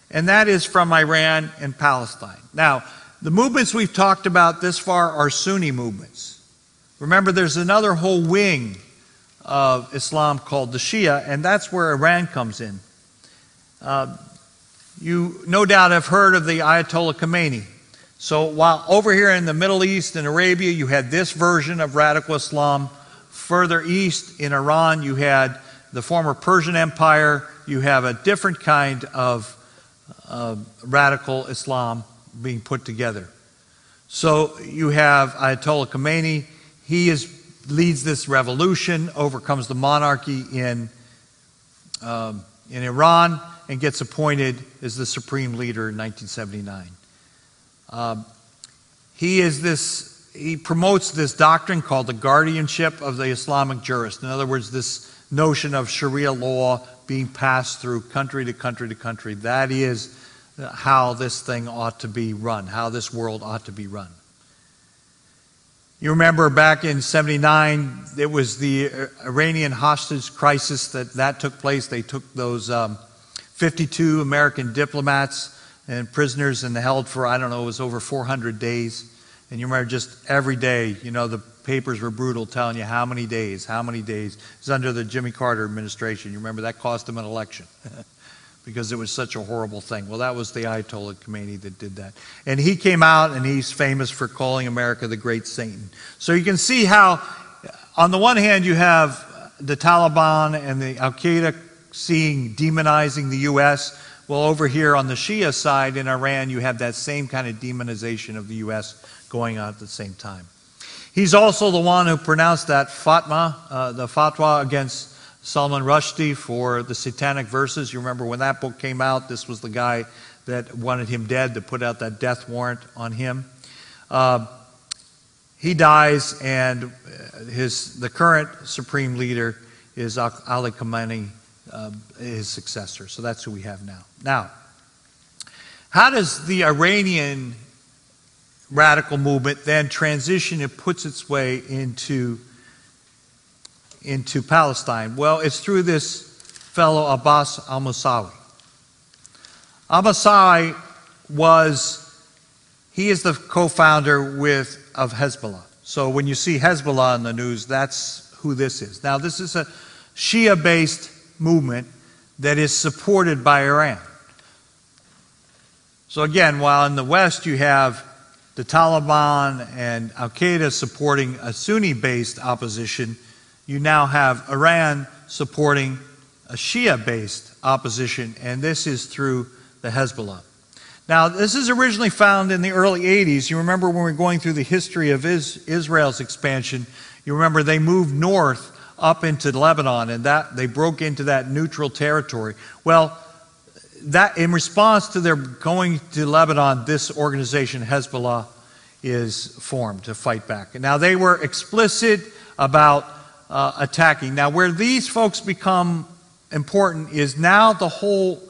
S1: and that is from Iran and Palestine. Now, the movements we've talked about this far are Sunni movements. Remember, there's another whole wing of Islam called the Shia, and that's where Iran comes in. You no doubt have heard of the Ayatollah Khomeini. So while over here in the Middle East and Arabia, you had this version of radical Islam. Further east in Iran, you had the former Persian Empire. You have a different kind of radical Islam being put together. So you have Ayatollah Khomeini. He leads this revolution, overcomes the monarchy in Iran, and gets appointed as the supreme leader in 1979. He promotes this doctrine called the guardianship of the Islamic jurist. In other words, this notion of Sharia law being passed through country to country to country. That is how this thing ought to be run, how this world ought to be run. You remember back in 79, it was the Iranian hostage crisis that took place. They took those 52 American diplomats and prisoners and held for, I don't know, it was over 400 days. And you remember just every day, the papers were brutal telling you how many days. It was under the Jimmy Carter administration. You remember that cost them an election because it was such a horrible thing. Well, that was the Ayatollah Khomeini that did that. And he came out and he's famous for calling America the Great Satan. So you can see how, on the one hand, you have the Taliban and the Al-Qaeda demonizing the U.S. Well, over here on the Shia side in Iran, you have that same kind of demonization of the U.S. going on at the same time. He's also the one who pronounced that the fatwa against Salman Rushdie for the Satanic Verses. You remember when that book came out, this was the guy that wanted him dead, to put out that death warrant on him. He dies, and the current supreme leader is Ali Khamenei, his successor. So that's who we have now. Now, how does the Iranian radical movement then transition and puts its way into Palestine? Well, it's through this fellow Abbas al-Musawi. Al-Musawi he is the co-founder of Hezbollah. So when you see Hezbollah in the news, that's who this is. Now, this is a Shia-based movement that is supported by Iran. So again, while in the West you have the Taliban and Al-Qaeda supporting a Sunni-based opposition, you now have Iran supporting a Shia-based opposition, and this is through the Hezbollah. Now, this is originally found in the early 80s. You remember when we were going through the history of Israel's expansion, you remember they moved north up into Lebanon, and that they broke into that neutral territory. Well, that in response to their going to Lebanon, this organization, Hezbollah, is formed to fight back. And now they were explicit about attacking. Now, where these folks become important is now the whole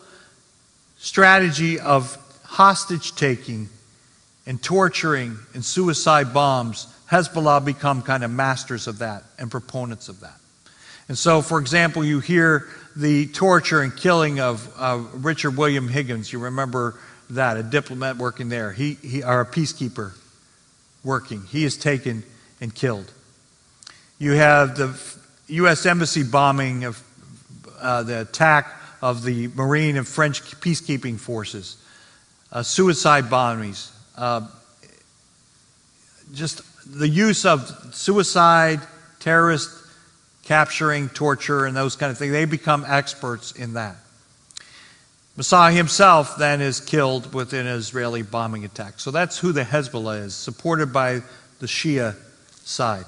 S1: strategy of hostage taking and torturing and suicide bombs. Hezbollah become kind of masters of that and proponents of that. And so, for example, you hear the torture and killing of Richard William Higgins. You remember that, a diplomat working there, or a peacekeeper working. He is taken and killed. You have the U.S. Embassy bombing of the attack of the Marine and French peacekeeping forces, suicide bombings, just the use of suicide, terrorist capturing, torture, and those kind of things. They become experts in that. Messiah himself then is killed with an Israeli bombing attack. So that's who the Hezbollah is, supported by the Shia side.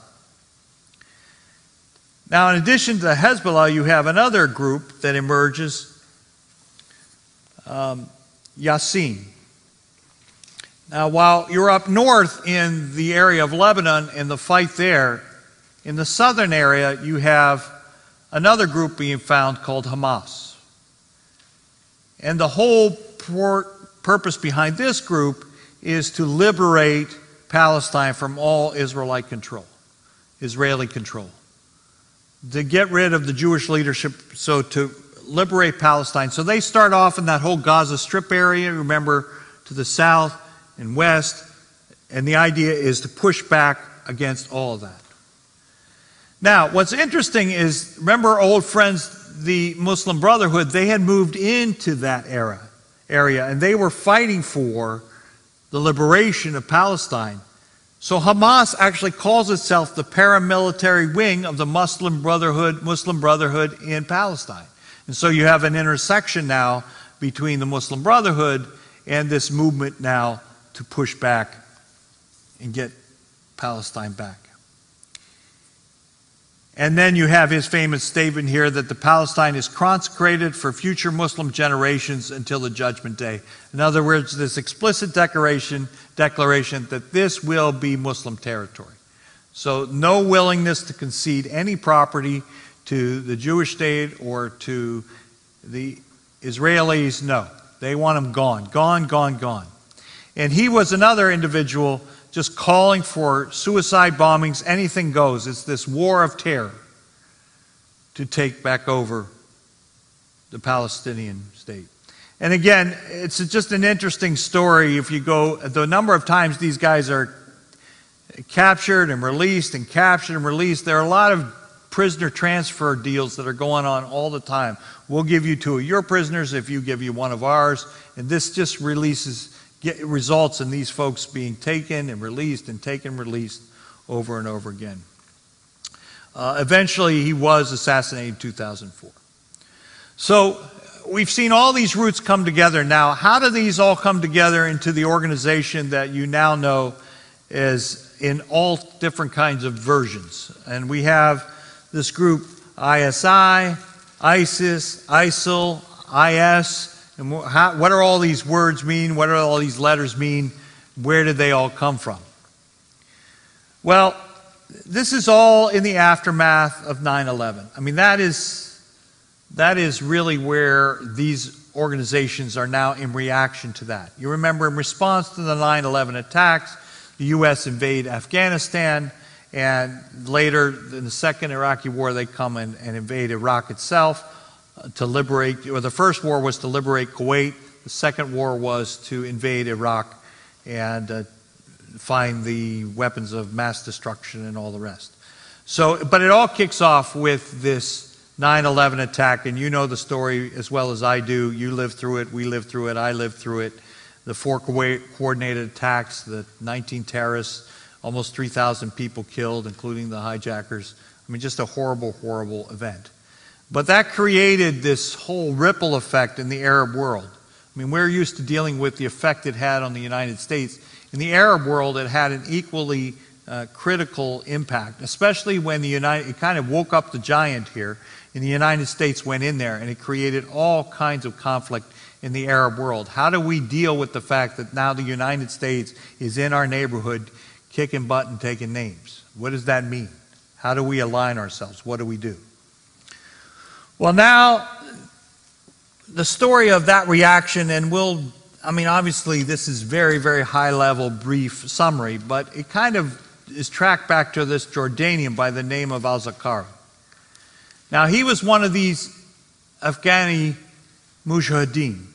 S1: Now, in addition to the Hezbollah, you have another group that emerges, Yassin. Now, while you're up north in the area of Lebanon and the fight there, in the southern area, you have another group being found called Hamas. And the whole purpose behind this group is to liberate Palestine from all Israeli control. To get rid of the Jewish leadership, so to liberate Palestine. So they start off in that whole Gaza Strip area, remember, to the south and west, and the idea is to push back against all of that. Now, what's interesting is, remember our old friends, the Muslim Brotherhood, they had moved into that area, and they were fighting for the liberation of Palestine. So Hamas actually calls itself the paramilitary wing of the Muslim Brotherhood in Palestine. And so you have an intersection now between the Muslim Brotherhood and this movement now to push back and get Palestine back. And then you have his famous statement here that the Palestine is consecrated for future Muslim generations until the judgment day. In other words, this explicit declaration that this will be Muslim territory. So no willingness to concede any property to the Jewish state or to the Israelis. No, they want them gone. And he was another individual just calling for suicide bombings, anything goes. It's this war of terror to take back over the Palestinian state. And again, it's just an interesting story. If you go, the number of times these guys are captured and released and captured and released, there are a lot of prisoner transfer deals that are going on all the time. We'll give you 2 of your prisoners if you give you 1 of ours. And this just results in these folks being taken and released and taken and released over and over again. Eventually, he was assassinated in 2004. So we've seen all these roots come together. Now, how do these all come together into the organization that you now know is in all different kinds of versions? And we have this group ISI, ISIS, ISIL, IS. And what do all these words mean? What do all these letters mean? Where did they all come from? Well, this is all in the aftermath of 9/11. I mean, that is really where these organizations are now in reaction to that. You remember, in response to the 9/11 attacks, the U.S. invade Afghanistan, and later in the second Iraqi war, they come and invade Iraq itself to liberate, or the first war was to liberate Kuwait. The second war was to invade Iraq and find the weapons of mass destruction and all the rest. So, but it all kicks off with this 9/11 attack, and you know the story as well as I do. You lived through it, we lived through it, I lived through it. The 4 coordinated attacks, the 19 terrorists, almost 3,000 people killed, including the hijackers. I mean, just a horrible, horrible event. But that created this whole ripple effect in the Arab world. I mean, we're used to dealing with the effect it had on the United States. In the Arab world, it had an equally critical impact, especially when it kind of woke up the giant here, and the United States went in there, and it created all kinds of conflict in the Arab world. How do we deal with the fact that now the United States is in our neighborhood kicking butt and taking names? What does that mean? How do we align ourselves? What do we do? Well, now, the story of that reaction, and obviously this is very, very high-level, brief summary, but it kind of is tracked back to this Jordanian by the name of al-Zakari. Now, he was one of these Afghani mujahideen.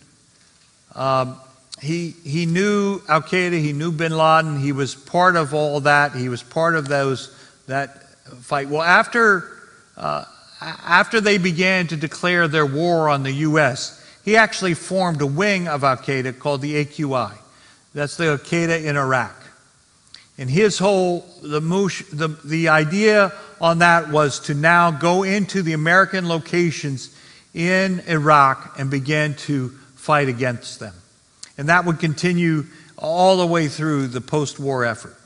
S1: He knew al-Qaeda, he knew bin Laden, he was part of all that, he was part of that fight. Well, after they began to declare their war on the U.S., he actually formed a wing of al-Qaeda called the AQI. That's the al-Qaeda in Iraq. And his the idea on that was to now go into the American locations in Iraq and begin to fight against them. And that would continue all the way through the post-war effort.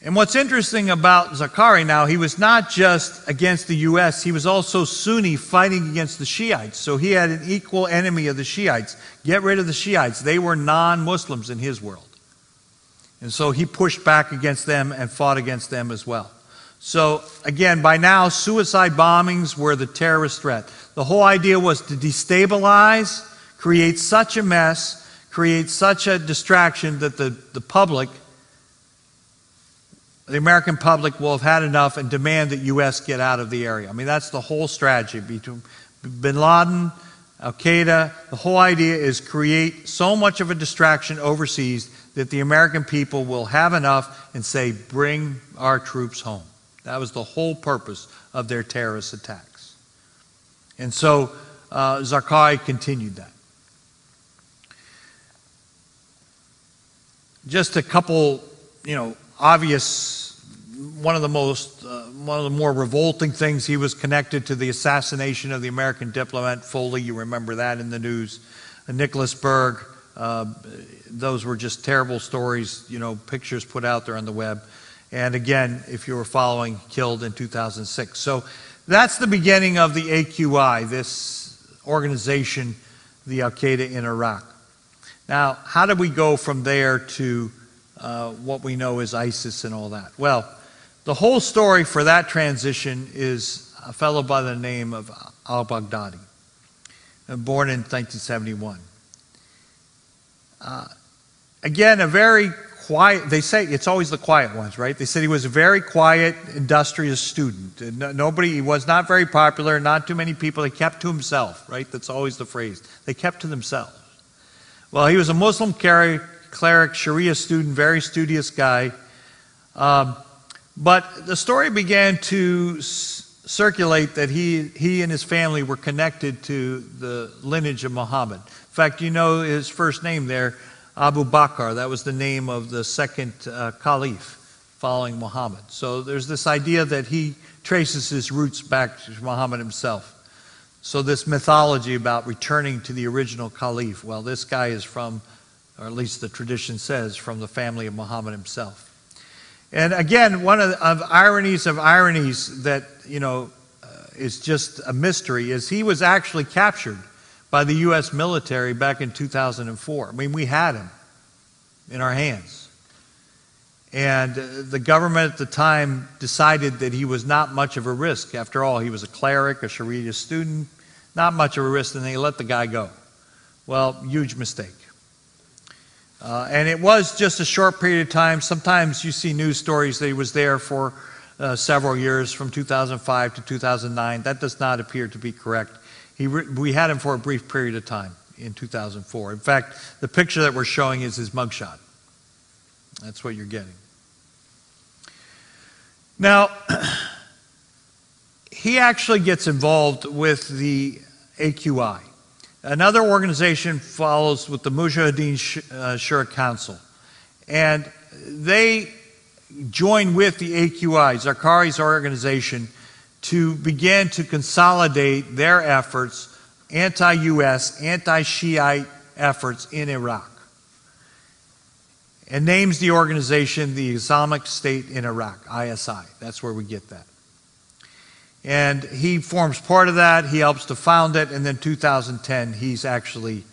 S1: And what's interesting about Zakari now, he was not just against the U.S., he was also Sunni fighting against the Shiites. So he had an equal enemy of the Shiites. Get rid of the Shiites. They were non-Muslims in his world. And so he pushed back against them and fought against them as well. So again, by now, suicide bombings were the terrorist threat. The whole idea was to destabilize, create such a mess, create such a distraction that the public, the American public, will have had enough and demand that U.S. get out of the area. I mean, that's the whole strategy. Between bin Laden, al-Qaeda, the whole idea is create so much of a distraction overseas that the American people will have enough and say, bring our troops home. That was the whole purpose of their terrorist attacks. And so Zakari continued that. Just a couple, obvious, one of the more revolting things, he was connected to the assassination of the American diplomat Foley. You remember that in the news. Nicholas Berg. Those were just terrible stories, pictures put out there on the web. And again, if you were following, killed in 2006. So that's the beginning of the AQI, this organization, the al-Qaeda in Iraq. Now, how do we go from there to what we know as ISIS and all that? Well, the whole story for that transition is a fellow by the name of al-Baghdadi, born in 1971. again, a very quiet, they say it's always the quiet ones, right? They said he was a very quiet, industrious student. He was not very popular, not too many people. He kept to himself, right? That's always the phrase. They kept to themselves. Well, he was a Muslim cleric, Sharia student, very studious guy. But the story began to circulate that he and his family were connected to the lineage of Muhammad. In fact, you know his first name there, Abu Bakr. That was the name of the second caliph following Muhammad. So there's this idea that he traces his roots back to Muhammad himself. So this mythology about returning to the original caliph, well, this guy is from, or at least the tradition says, from the family of Muhammad himself. And again, one of ironies that, is just a mystery is he was actually captured by the U.S. military back in 2004. I mean, we had him in our hands. And the government at the time decided that he was not much of a risk. After all, he was a cleric, a Sharia student, not much of a risk, and they let the guy go. Well, huge mistake. And it was just a short period of time. Sometimes you see news stories that he was there for several years, from 2005 to 2009. That does not appear to be correct. We had him for a brief period of time in 2004. In fact, the picture that we're showing is his mugshot. That's what you're getting. Now, he actually gets involved with the AQI. Another organization follows with the Mujahideen Shura Council. And they join with the AQI, Zarqari's organization, to begin to consolidate their efforts, anti-U.S., anti-Shiite efforts in Iraq. And names the organization the Islamic State in Iraq, ISI. That's where we get that. And he forms part of that. He helps to found it. And then 2010, he's actually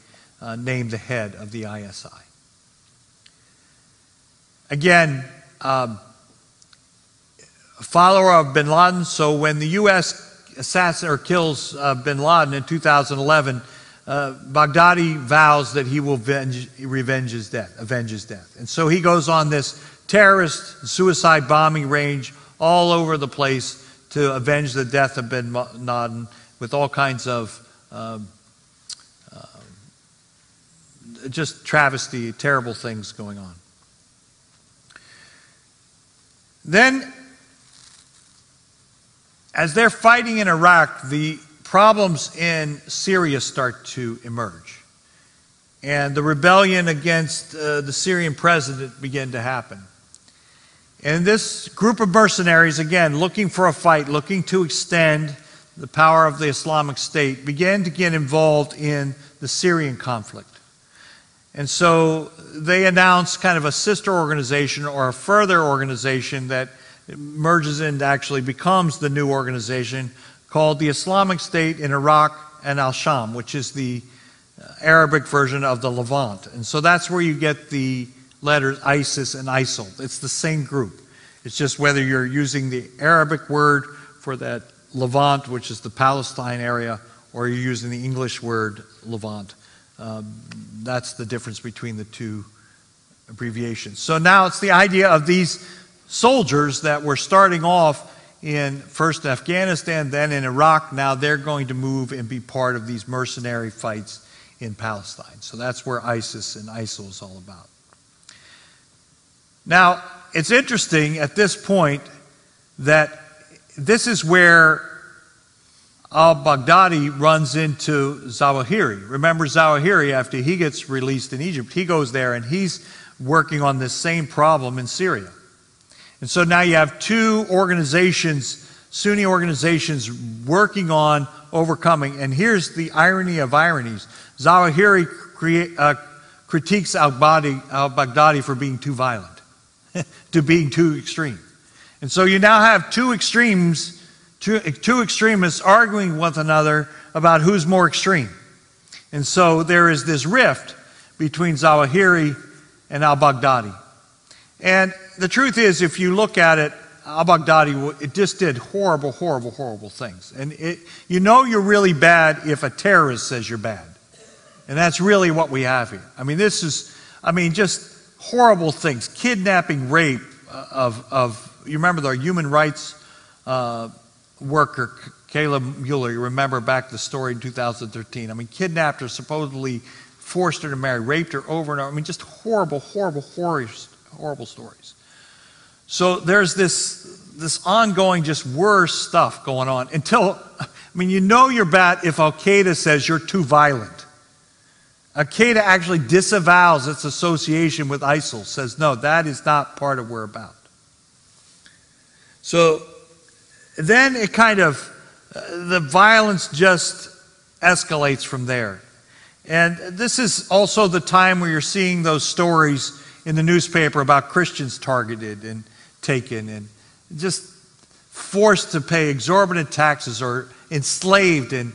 S1: named the head of the ISI. Again, a follower of bin Laden. So when the U.S. kills bin Laden in 2011, Baghdadi vows that he will avenge his death. And so he goes on this terrorist suicide bombing range all over the place to avenge the death of bin Laden with all kinds of just travesty, terrible things going on. Then, as they're fighting in Iraq, the problems in Syria start to emerge. And the rebellion against the Syrian president began to happen. And this group of mercenaries, again, looking for a fight, looking to extend the power of the Islamic State, began to get involved in the Syrian conflict. And so they announced kind of a sister organization or a further organization that merges into actually becomes the new organization called the Islamic State in Iraq and Al-Sham, which is the Arabic version of the Levant. And so that's where you get the letters ISIS and ISIL. It's the same group. It's just whether you're using the Arabic word for that Levant, which is the Palestine area, or you're using the English word Levant. That's the difference between the two abbreviations. So now it's the idea of these soldiers that were starting off in first Afghanistan, then in Iraq. Now they're going to move and be part of these mercenary fights in Palestine. So that's where ISIS and ISIL is all about. Now, it's interesting at this point that this is where al-Baghdadi runs into Zawahiri. Remember Zawahiri, after he gets released in Egypt, he goes there and he's working on this same problem in Syria. And so now you have two organizations, Sunni organizations, working on overcoming. And here's the irony of ironies. Zawahiri critiques al-Baghdadi for being too violent, to being too extreme. And so you now have two extremists arguing with one another about who's more extreme. And so there is this rift between Zawahiri and al-Baghdadi. And the truth is, if you look at it, al-Baghdadi, it just did horrible, horrible, horrible things. And you know you're really bad if a terrorist says you're bad. And that's really what we have here. I mean, just horrible things, kidnapping, rape you remember the human rights worker, Kayla Mueller, you remember back the story in 2013. I mean, kidnapped her, supposedly forced her to marry, raped her over and over. I mean, just horrible, horrible, horrible stories. So there's this ongoing, just worse stuff going on until, I mean, you know you're bad if Al-Qaeda says you're too violent. Al-Qaeda actually disavows its association with ISIL, says, no, that is not part of what we're about. So then it kind of, the violence just escalates from there. And this is also the time where you're seeing those stories in the newspaper about Christians targeted and taken and just forced to pay exorbitant taxes or enslaved. And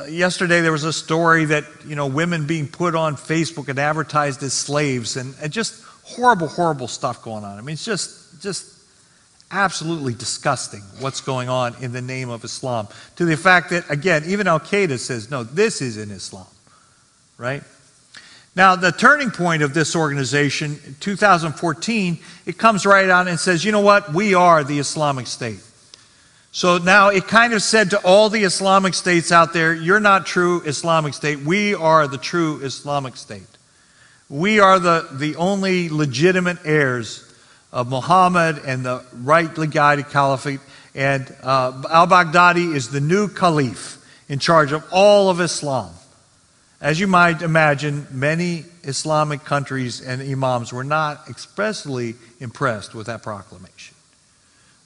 S1: yesterday there was a story that, women being put on Facebook and advertised as slaves and just horrible, horrible stuff going on. I mean, it's just absolutely disgusting what's going on in the name of Islam. To the fact that, again, even Al-Qaeda says, no, this isn't Islam, right? Now, the turning point of this organization, in 2014, it comes right on and says, you know what, we are the Islamic State. So now it kind of said to all the Islamic states out there, you're not true Islamic State. We are the true Islamic State. We are the only legitimate heirs of Muhammad and the rightly guided caliphate. And al-Baghdadi is the new caliph in charge of all of Islam. As you might imagine, many Islamic countries and imams were not expressly impressed with that proclamation.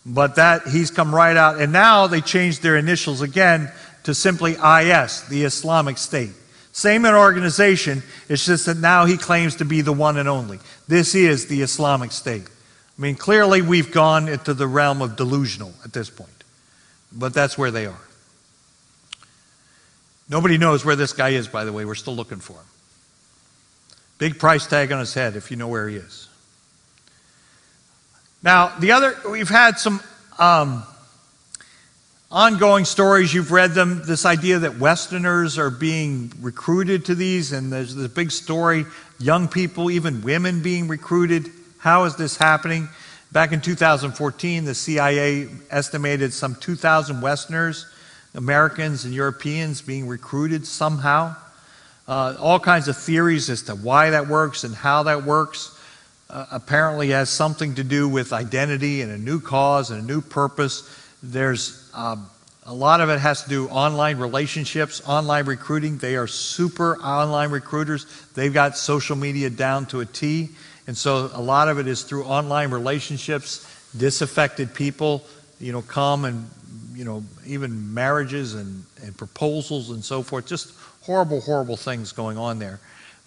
S1: But that he's come right out, and now they changed their initials again to simply IS, the Islamic State. Same in organization, it's just that now he claims to be the one and only. This is the Islamic State. I mean, clearly we've gone into the realm of delusional at this point. But that's where they are. Nobody knows where this guy is, by the way. We're still looking for him. Big price tag on his head if you know where he is. Now, we've had some ongoing stories. You've read them. This idea that Westerners are being recruited to these, and there's this big story, young people, even women being recruited. How is this happening? Back in 2014, the CIA estimated some 2,000 Westerners, Americans and Europeans being recruited somehow. All kinds of theories as to why that works and how that works. Apparently has something to do with identity and a new cause and a new purpose. There's a lot of it has to do with online relationships, online recruiting. They are super online recruiters. They've got social media down to a T. And so a lot of it is through online relationships, disaffected people, come and, even marriages and proposals and so forth. Just horrible, horrible things going on there.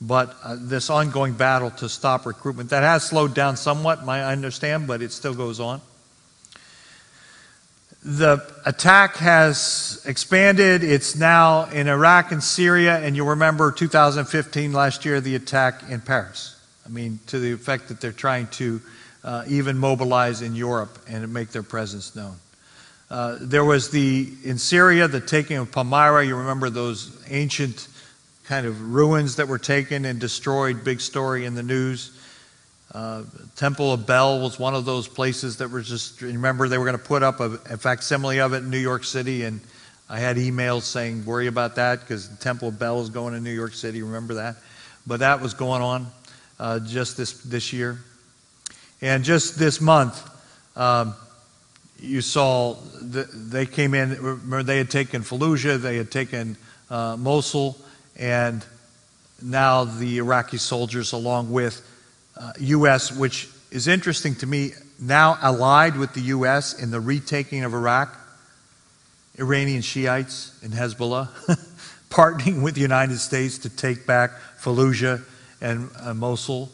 S1: But this ongoing battle to stop recruitment, that has slowed down somewhat, I understand, but it still goes on. The attack has expanded. It's now in Iraq and Syria, and you'll remember 2015, last year, the attack in Paris. I mean, to the effect that they're trying to even mobilize in Europe and make their presence known. There was in Syria, the taking of Palmyra. You remember those ancient kind of ruins that were taken and destroyed, big story in the news. Temple of Bel was one of those places that were just, remember they were going to put up a facsimile of it in New York City, and I had emails saying, worry about that because the Temple of Bel is going to New York City, remember that? But that was going on just this year. And just this month, you saw they came in, remember they had taken Fallujah, they had taken Mosul, and now the Iraqi soldiers, along with U.S., which is interesting to me, now allied with the U.S. in the retaking of Iraq, Iranian Shiites and Hezbollah, partnering with the United States to take back Fallujah and Mosul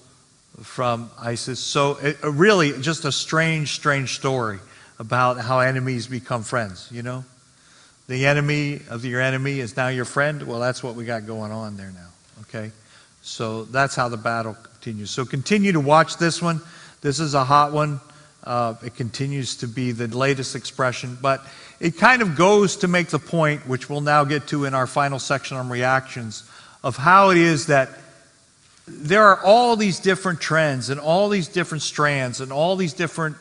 S1: from ISIS. So really just a strange, strange story about how enemies become friends, The enemy of your enemy is now your friend. Well, that's what we got going on there now, okay? So that's how the battle continues. So continue to watch this one. This is a hot one. It continues to be the latest expression, but it kind of goes to make the point, which we'll now get to in our final section on reactions, of how it is that there are all these different trends and all these different strands and all these different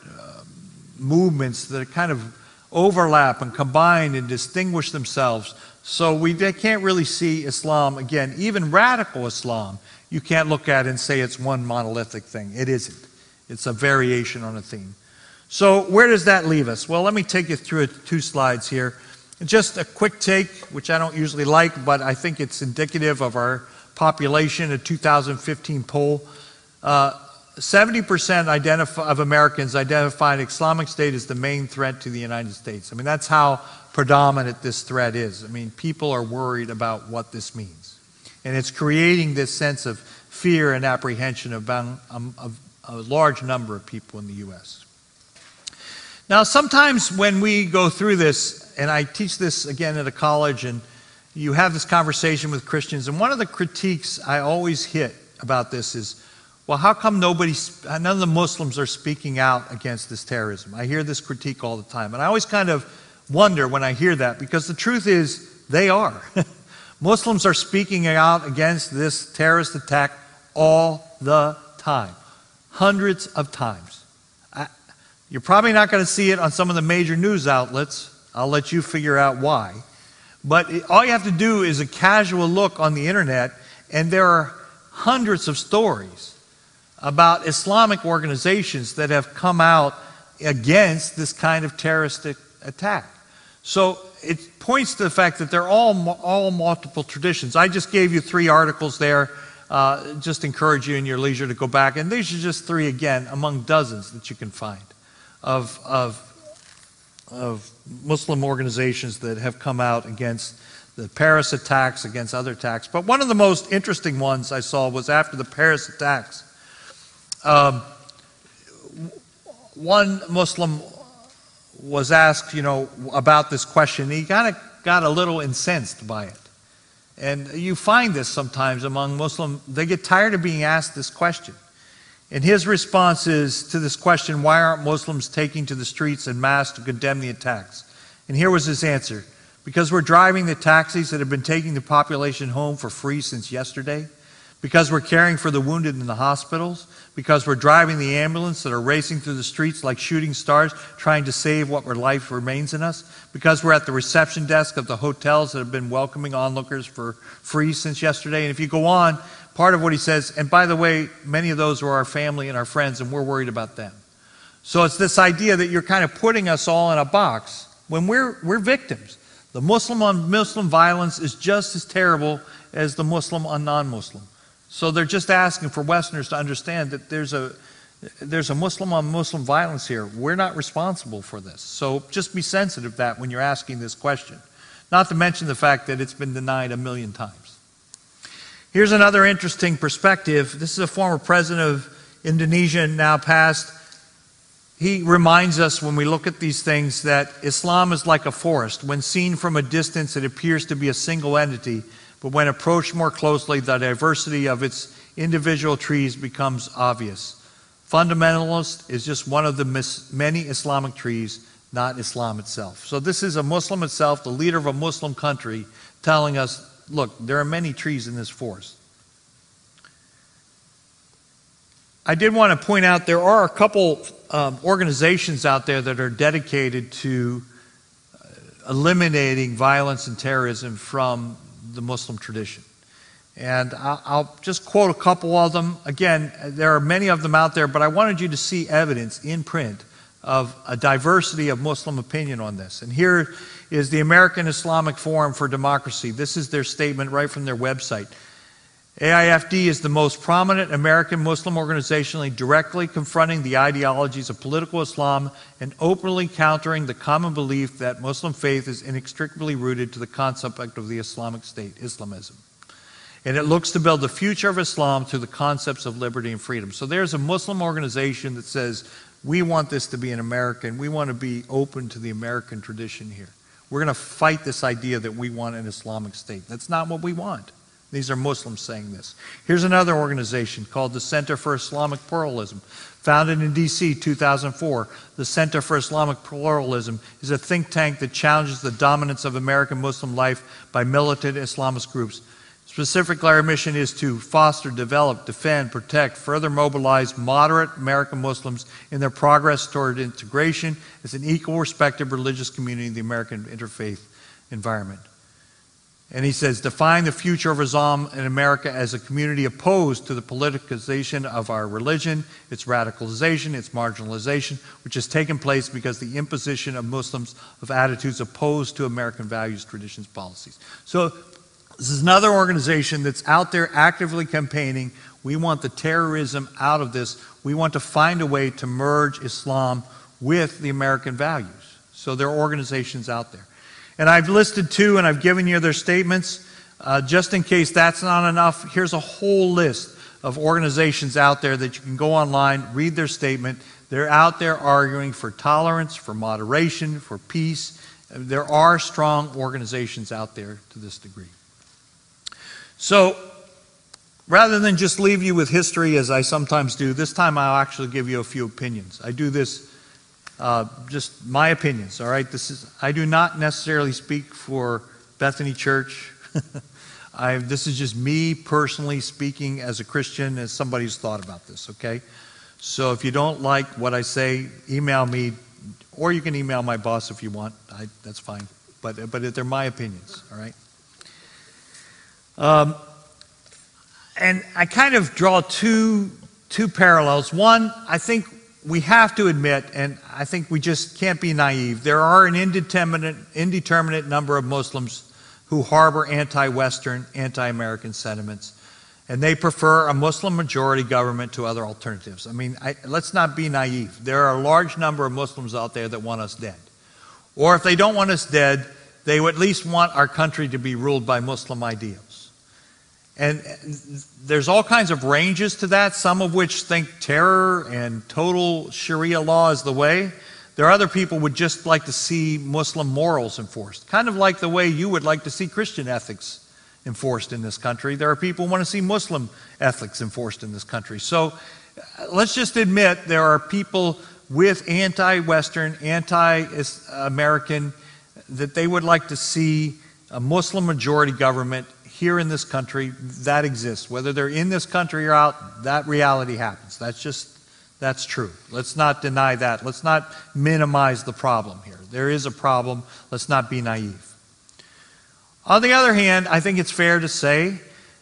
S1: movements that kind of overlap and combine and distinguish themselves. So they can't really see Islam, again, even radical Islam, you can't look at it and say it's one monolithic thing. It isn't. It's a variation on a theme. So where does that leave us? Well, let me take you through 2 slides here. Just a quick take, which I don't usually like, but I think it's indicative of our population, a 2015 poll. 70% of Americans identified Islamic State as the main threat to the United States. I mean, that's how predominant this threat is. I mean, people are worried about what this means. And it's creating this sense of fear and apprehension about a large number of people in the U.S. Now, sometimes when we go through this, and I teach this again at a college, and you have this conversation with Christians, and one of the critiques I always hit about this is, well, how come none of the Muslims are speaking out against this terrorism? I hear this critique all the time. And I always kind of wonder when I hear that, because the truth is, they are. Muslims are speaking out against this terrorist attack all the time, hundreds of times. You're probably not going to see it on some of the major news outlets. I'll let you figure out why. But all you have to do is a casual look on the internet, and there are hundreds of stories about Islamic organizations that have come out against this kind of terroristic attack. So it points to the fact that they're all multiple traditions. I just gave you 3 articles there. Just encourage you in your leisure to go back. And these are just 3, again, among dozens that you can find of Muslim organizations that have come out against the Paris attacks, against other attacks. But one of the most interesting ones I saw was after the Paris attacks. One Muslim was asked, about this question. He kind of got a little incensed by it. And you find this sometimes among Muslims. They get tired of being asked this question. And his response is to this question, why aren't Muslims taking to the streets en masse to condemn the attacks? And here was his answer. Because we're driving the taxis that have been taking the population home for free since yesterday. Because we're caring for the wounded in the hospitals. Because we're driving the ambulance that are racing through the streets like shooting stars, trying to save what life remains in us. Because we're at the reception desk of the hotels that have been welcoming onlookers for free since yesterday. And if you go on, part of what he says, and by the way, many of those are our family and our friends, and we're worried about them. So it's this idea that you're kind of putting us all in a box when we're victims. The Muslim on Muslim violence is just as terrible as the Muslim on non-Muslim. So they're just asking for Westerners to understand that there's a Muslim on Muslim violence here. We're not responsible for this. So just be sensitive to that when you're asking this question. Not to mention the fact that it's been denied 1 million times. Here's another interesting perspective. This is a former president of Indonesia, now passed. He reminds us when we look at these things that Islam is like a forest. When seen from a distance, it appears to be a single entity. But when approached more closely, the diversity of its individual trees becomes obvious. Fundamentalist is just one of the many Islamic trees, not Islam itself. So this is a Muslim itself, the leader of a Muslim country, telling us, look, there are many trees in this forest. I did want to point out there are a couple organizations out there that are dedicated to eliminating violence and terrorism from the Muslim tradition. And I'll just quote a couple of them. Again, there are many of them out there, but I wanted you to see evidence in print of a diversity of Muslim opinion on this. And here is the American Islamic Forum for Democracy. This is their statement right from their website. AIFD is the most prominent American Muslim organization directly confronting the ideologies of political Islam and openly countering the common belief that Muslim faith is inextricably rooted to the concept of the Islamic State, Islamism. And it looks to build the future of Islam through the concepts of liberty and freedom. So there's a Muslim organization that says, we want this to be an American, we want to be open to the American tradition here. We're going to fight this idea that we want an Islamic State. That's not what we want. These are Muslims saying this. Here's another organization called the Center for Islamic Pluralism. Founded in D.C. 2004, the Center for Islamic Pluralism is a think tank that challenges the dominance of American Muslim life by militant Islamist groups. Specifically, our mission is to foster, develop, defend, protect, further mobilize moderate American Muslims in their progress toward integration as an equal, respected religious community in the American interfaith environment. And he says, define the future of Islam in America as a community opposed to the politicization of our religion, its radicalization, its marginalization, which has taken place because the imposition of Muslims of attitudes opposed to American values, traditions, policies. So this is another organization that's out there actively campaigning. We want the terrorism out of this. We want to find a way to merge Islam with the American values. So there are organizations out there. And I've listed two, and I've given you their statements. Just in case that's not enough, here's a whole list of organizations out there that you can go online, read their statement. They're out there arguing for tolerance, for moderation, for peace. There are strong organizations out there to this degree. So, rather than just leave you with history, as I sometimes do, this time I'll actually give you a few opinions. I do this just my opinions, all right? I do not necessarily speak for Bethany Church. This is just me personally speaking as a Christian, as somebody who's thought about this, okay? So if you don't like what I say, email me, or you can email my boss if you want. That's fine. But they're my opinions, all right? And I kind of draw two parallels. One, I think we have to admit, and I think we just can't be naive, there are an indeterminate number of Muslims who harbor anti-Western, anti-American sentiments, and they prefer a Muslim-majority government to other alternatives. I mean, let's not be naive. There are a large number of Muslims out there that want us dead. Or if they don't want us dead, they would at least want our country to be ruled by Muslim ideals. And there's all kinds of ranges to that, some of which think terror and total Sharia law is the way. There are other people who would just like to see Muslim morals enforced, kind of like the way you would like to see Christian ethics enforced in this country. There are people who want to see Muslim ethics enforced in this country. So let's just admit there are people with anti-Western, anti-American, that they would like to see a Muslim-majority government here in this country. That exists. Whether they're in this country or out, that reality happens. That's true. Let's not deny that. Let's not minimize the problem here. There is a problem. Let's not be naive. On the other hand, I think it's fair to say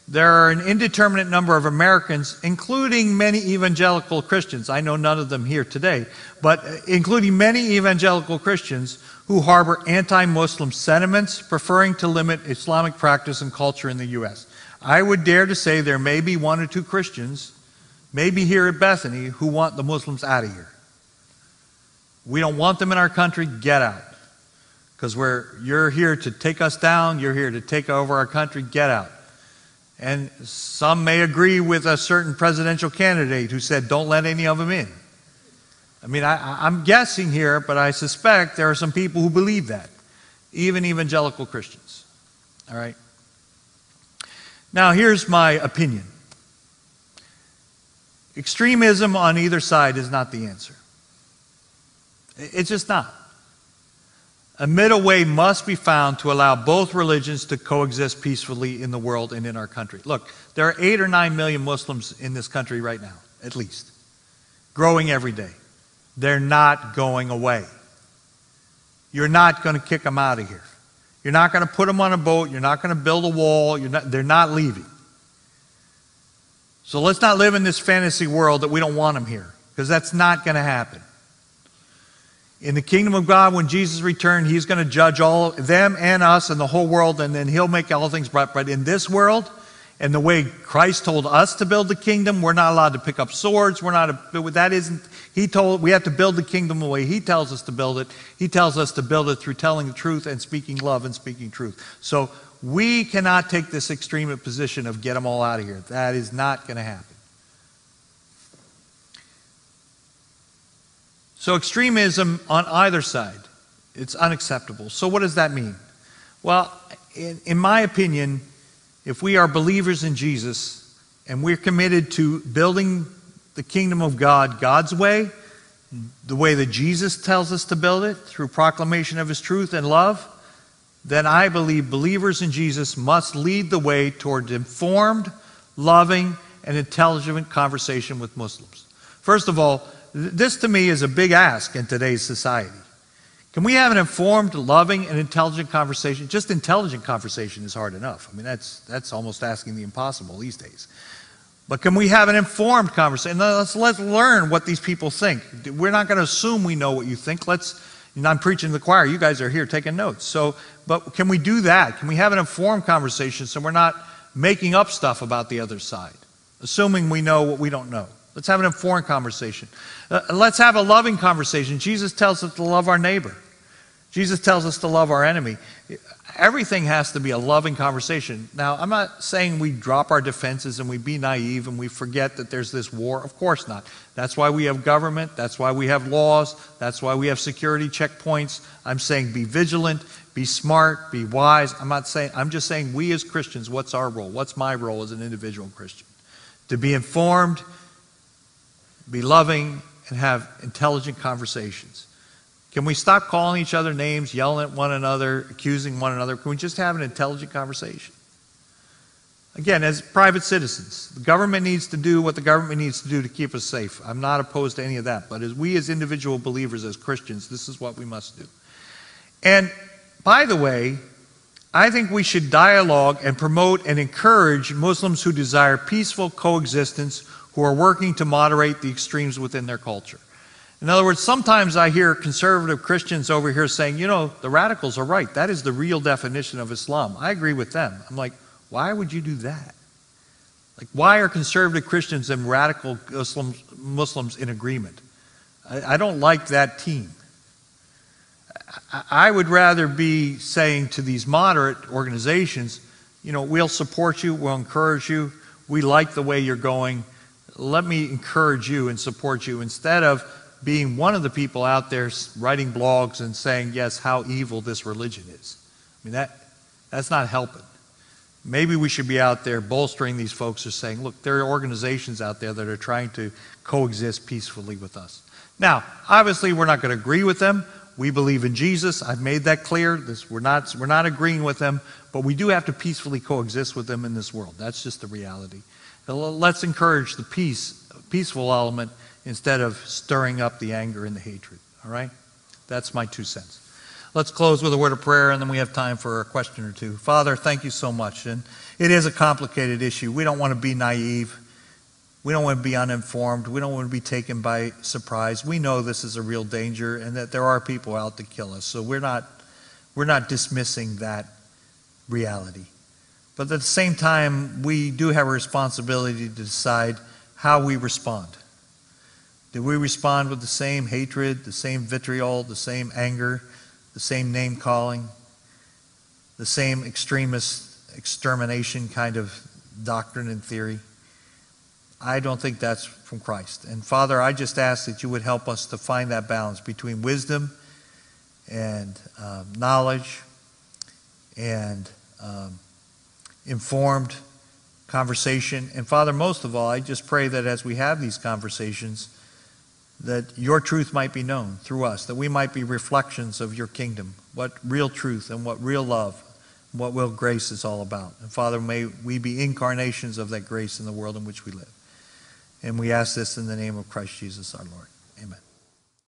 S1: there are an indeterminate number of Americans, including many evangelical Christians. I know none of them here today, but including many evangelical Christians who harbor anti-Muslim sentiments, preferring to limit Islamic practice and culture in the U.S. I would dare to say there may be one or two Christians, maybe here at Bethany, who want the Muslims out of here. We don't want them in our country. Get out. Because you're here to take us down. You're here to take over our country. Get out. And some may agree with a certain presidential candidate who said, don't let any of them in. I mean, I'm guessing here, but I suspect there are some people who believe that, even evangelical Christians. All right? Now, here's my opinion. Extremism on either side is not the answer. It's just not. A middle way must be found to allow both religions to coexist peacefully in the world and in our country. Look, there are 8 or 9 million Muslims in this country right now, at least, growing every day. They're not going away. You're not going to kick them out of here. You're not going to put them on a boat. You're not going to build a wall. They're not leaving. So let's not live in this fantasy world that we don't want them here, because that's not going to happen. In the kingdom of God, when Jesus returned, He's going to judge all them and us and the whole world, and then He'll make all things right. But in this world, and the way Christ told us to build the kingdom, we're not allowed to pick up swords. We have to build the kingdom the way He tells us to build it. He tells us to build it through telling the truth and speaking love and speaking truth. So we cannot take this extreme position of get them all out of here. That is not going to happen. So extremism on either side, it's unacceptable. So what does that mean? Well, in my opinion, if we are believers in Jesus and we're committed to building the kingdom of God God's way, the way that Jesus tells us to build it, through proclamation of His truth and love, then I believe believers in Jesus must lead the way toward informed, loving, and intelligent conversation with Muslims. First of all, this to me is a big ask in today's society. Can we have an informed, loving, and intelligent conversation? Just intelligent conversation is hard enough. I mean, that's almost asking the impossible these days. But can we have an informed conversation? Let's learn what these people think. We're not going to assume we know what you think. I'm preaching to the choir. You guys are here taking notes. But can we do that? Can we have an informed conversation so we're not making up stuff about the other side, assuming we know what we don't know? Let's have an informed conversation. Let's have a loving conversation. Jesus tells us to love our neighbor. Jesus tells us to love our enemy. Everything has to be a loving conversation. Now, I'm not saying we drop our defenses and we be naive and we forget that there's this war. Of course not. That's why we have government. That's why we have laws. That's why we have security checkpoints. I'm saying be vigilant, be smart, be wise. I'm just saying we as Christians, what's our role? What's my role as an individual Christian? To be informed, be loving, and have intelligent conversations. Can we stop calling each other names, yelling at one another, accusing one another? Can we just have an intelligent conversation? Again, as private citizens, the government needs to do what the government needs to do to keep us safe. I'm not opposed to any of that. But as individual believers, as Christians, this is what we must do. And by the way, I think we should dialogue and promote and encourage Muslims who desire peaceful coexistence, who are working to moderate the extremes within their culture. In other words, sometimes I hear conservative Christians over here saying, the radicals are right. That is the real definition of Islam. I agree with them. I'm like, why would you do that? Like, why are conservative Christians and radical Muslims in agreement? I don't like that team. I would rather be saying to these moderate organizations, we'll support you, we'll encourage you, we like the way you're going. Let me encourage you and support you instead of being one of the people out there writing blogs and saying, yes, how evil this religion is. I mean, that's not helping. Maybe we should be out there bolstering these folks who are saying, look, there are organizations out there that are trying to coexist peacefully with us. Now, obviously, we're not going to agree with them. We believe in Jesus. I've made that clear. We're not agreeing with them, but we do have to peacefully coexist with them in this world. That's just the reality. Let's encourage the peaceful element instead of stirring up the anger and the hatred. All right? That's my 2 cents. Let's close with a word of prayer, and then we have time for a question or two. Father, thank you so much. And it is a complicated issue. We don't want to be naive. We don't want to be uninformed. We don't want to be taken by surprise. We know this is a real danger and that there are people out to kill us. So we're not dismissing that reality. But at the same time, we do have a responsibility to decide how we respond. Do we respond with the same hatred, the same vitriol, the same anger, the same name-calling, the same extremist extermination kind of doctrine and theory? I don't think that's from Christ. And Father, I just ask that you would help us to find that balance between wisdom and knowledge and informed conversation. And Father, most of all, I just pray that as we have these conversations, that your truth might be known through us, that we might be reflections of your kingdom, what real truth and what real love, what real grace is all about. And Father, may we be incarnations of that grace in the world in which we live. And we ask this in the name of Christ Jesus our Lord. Amen.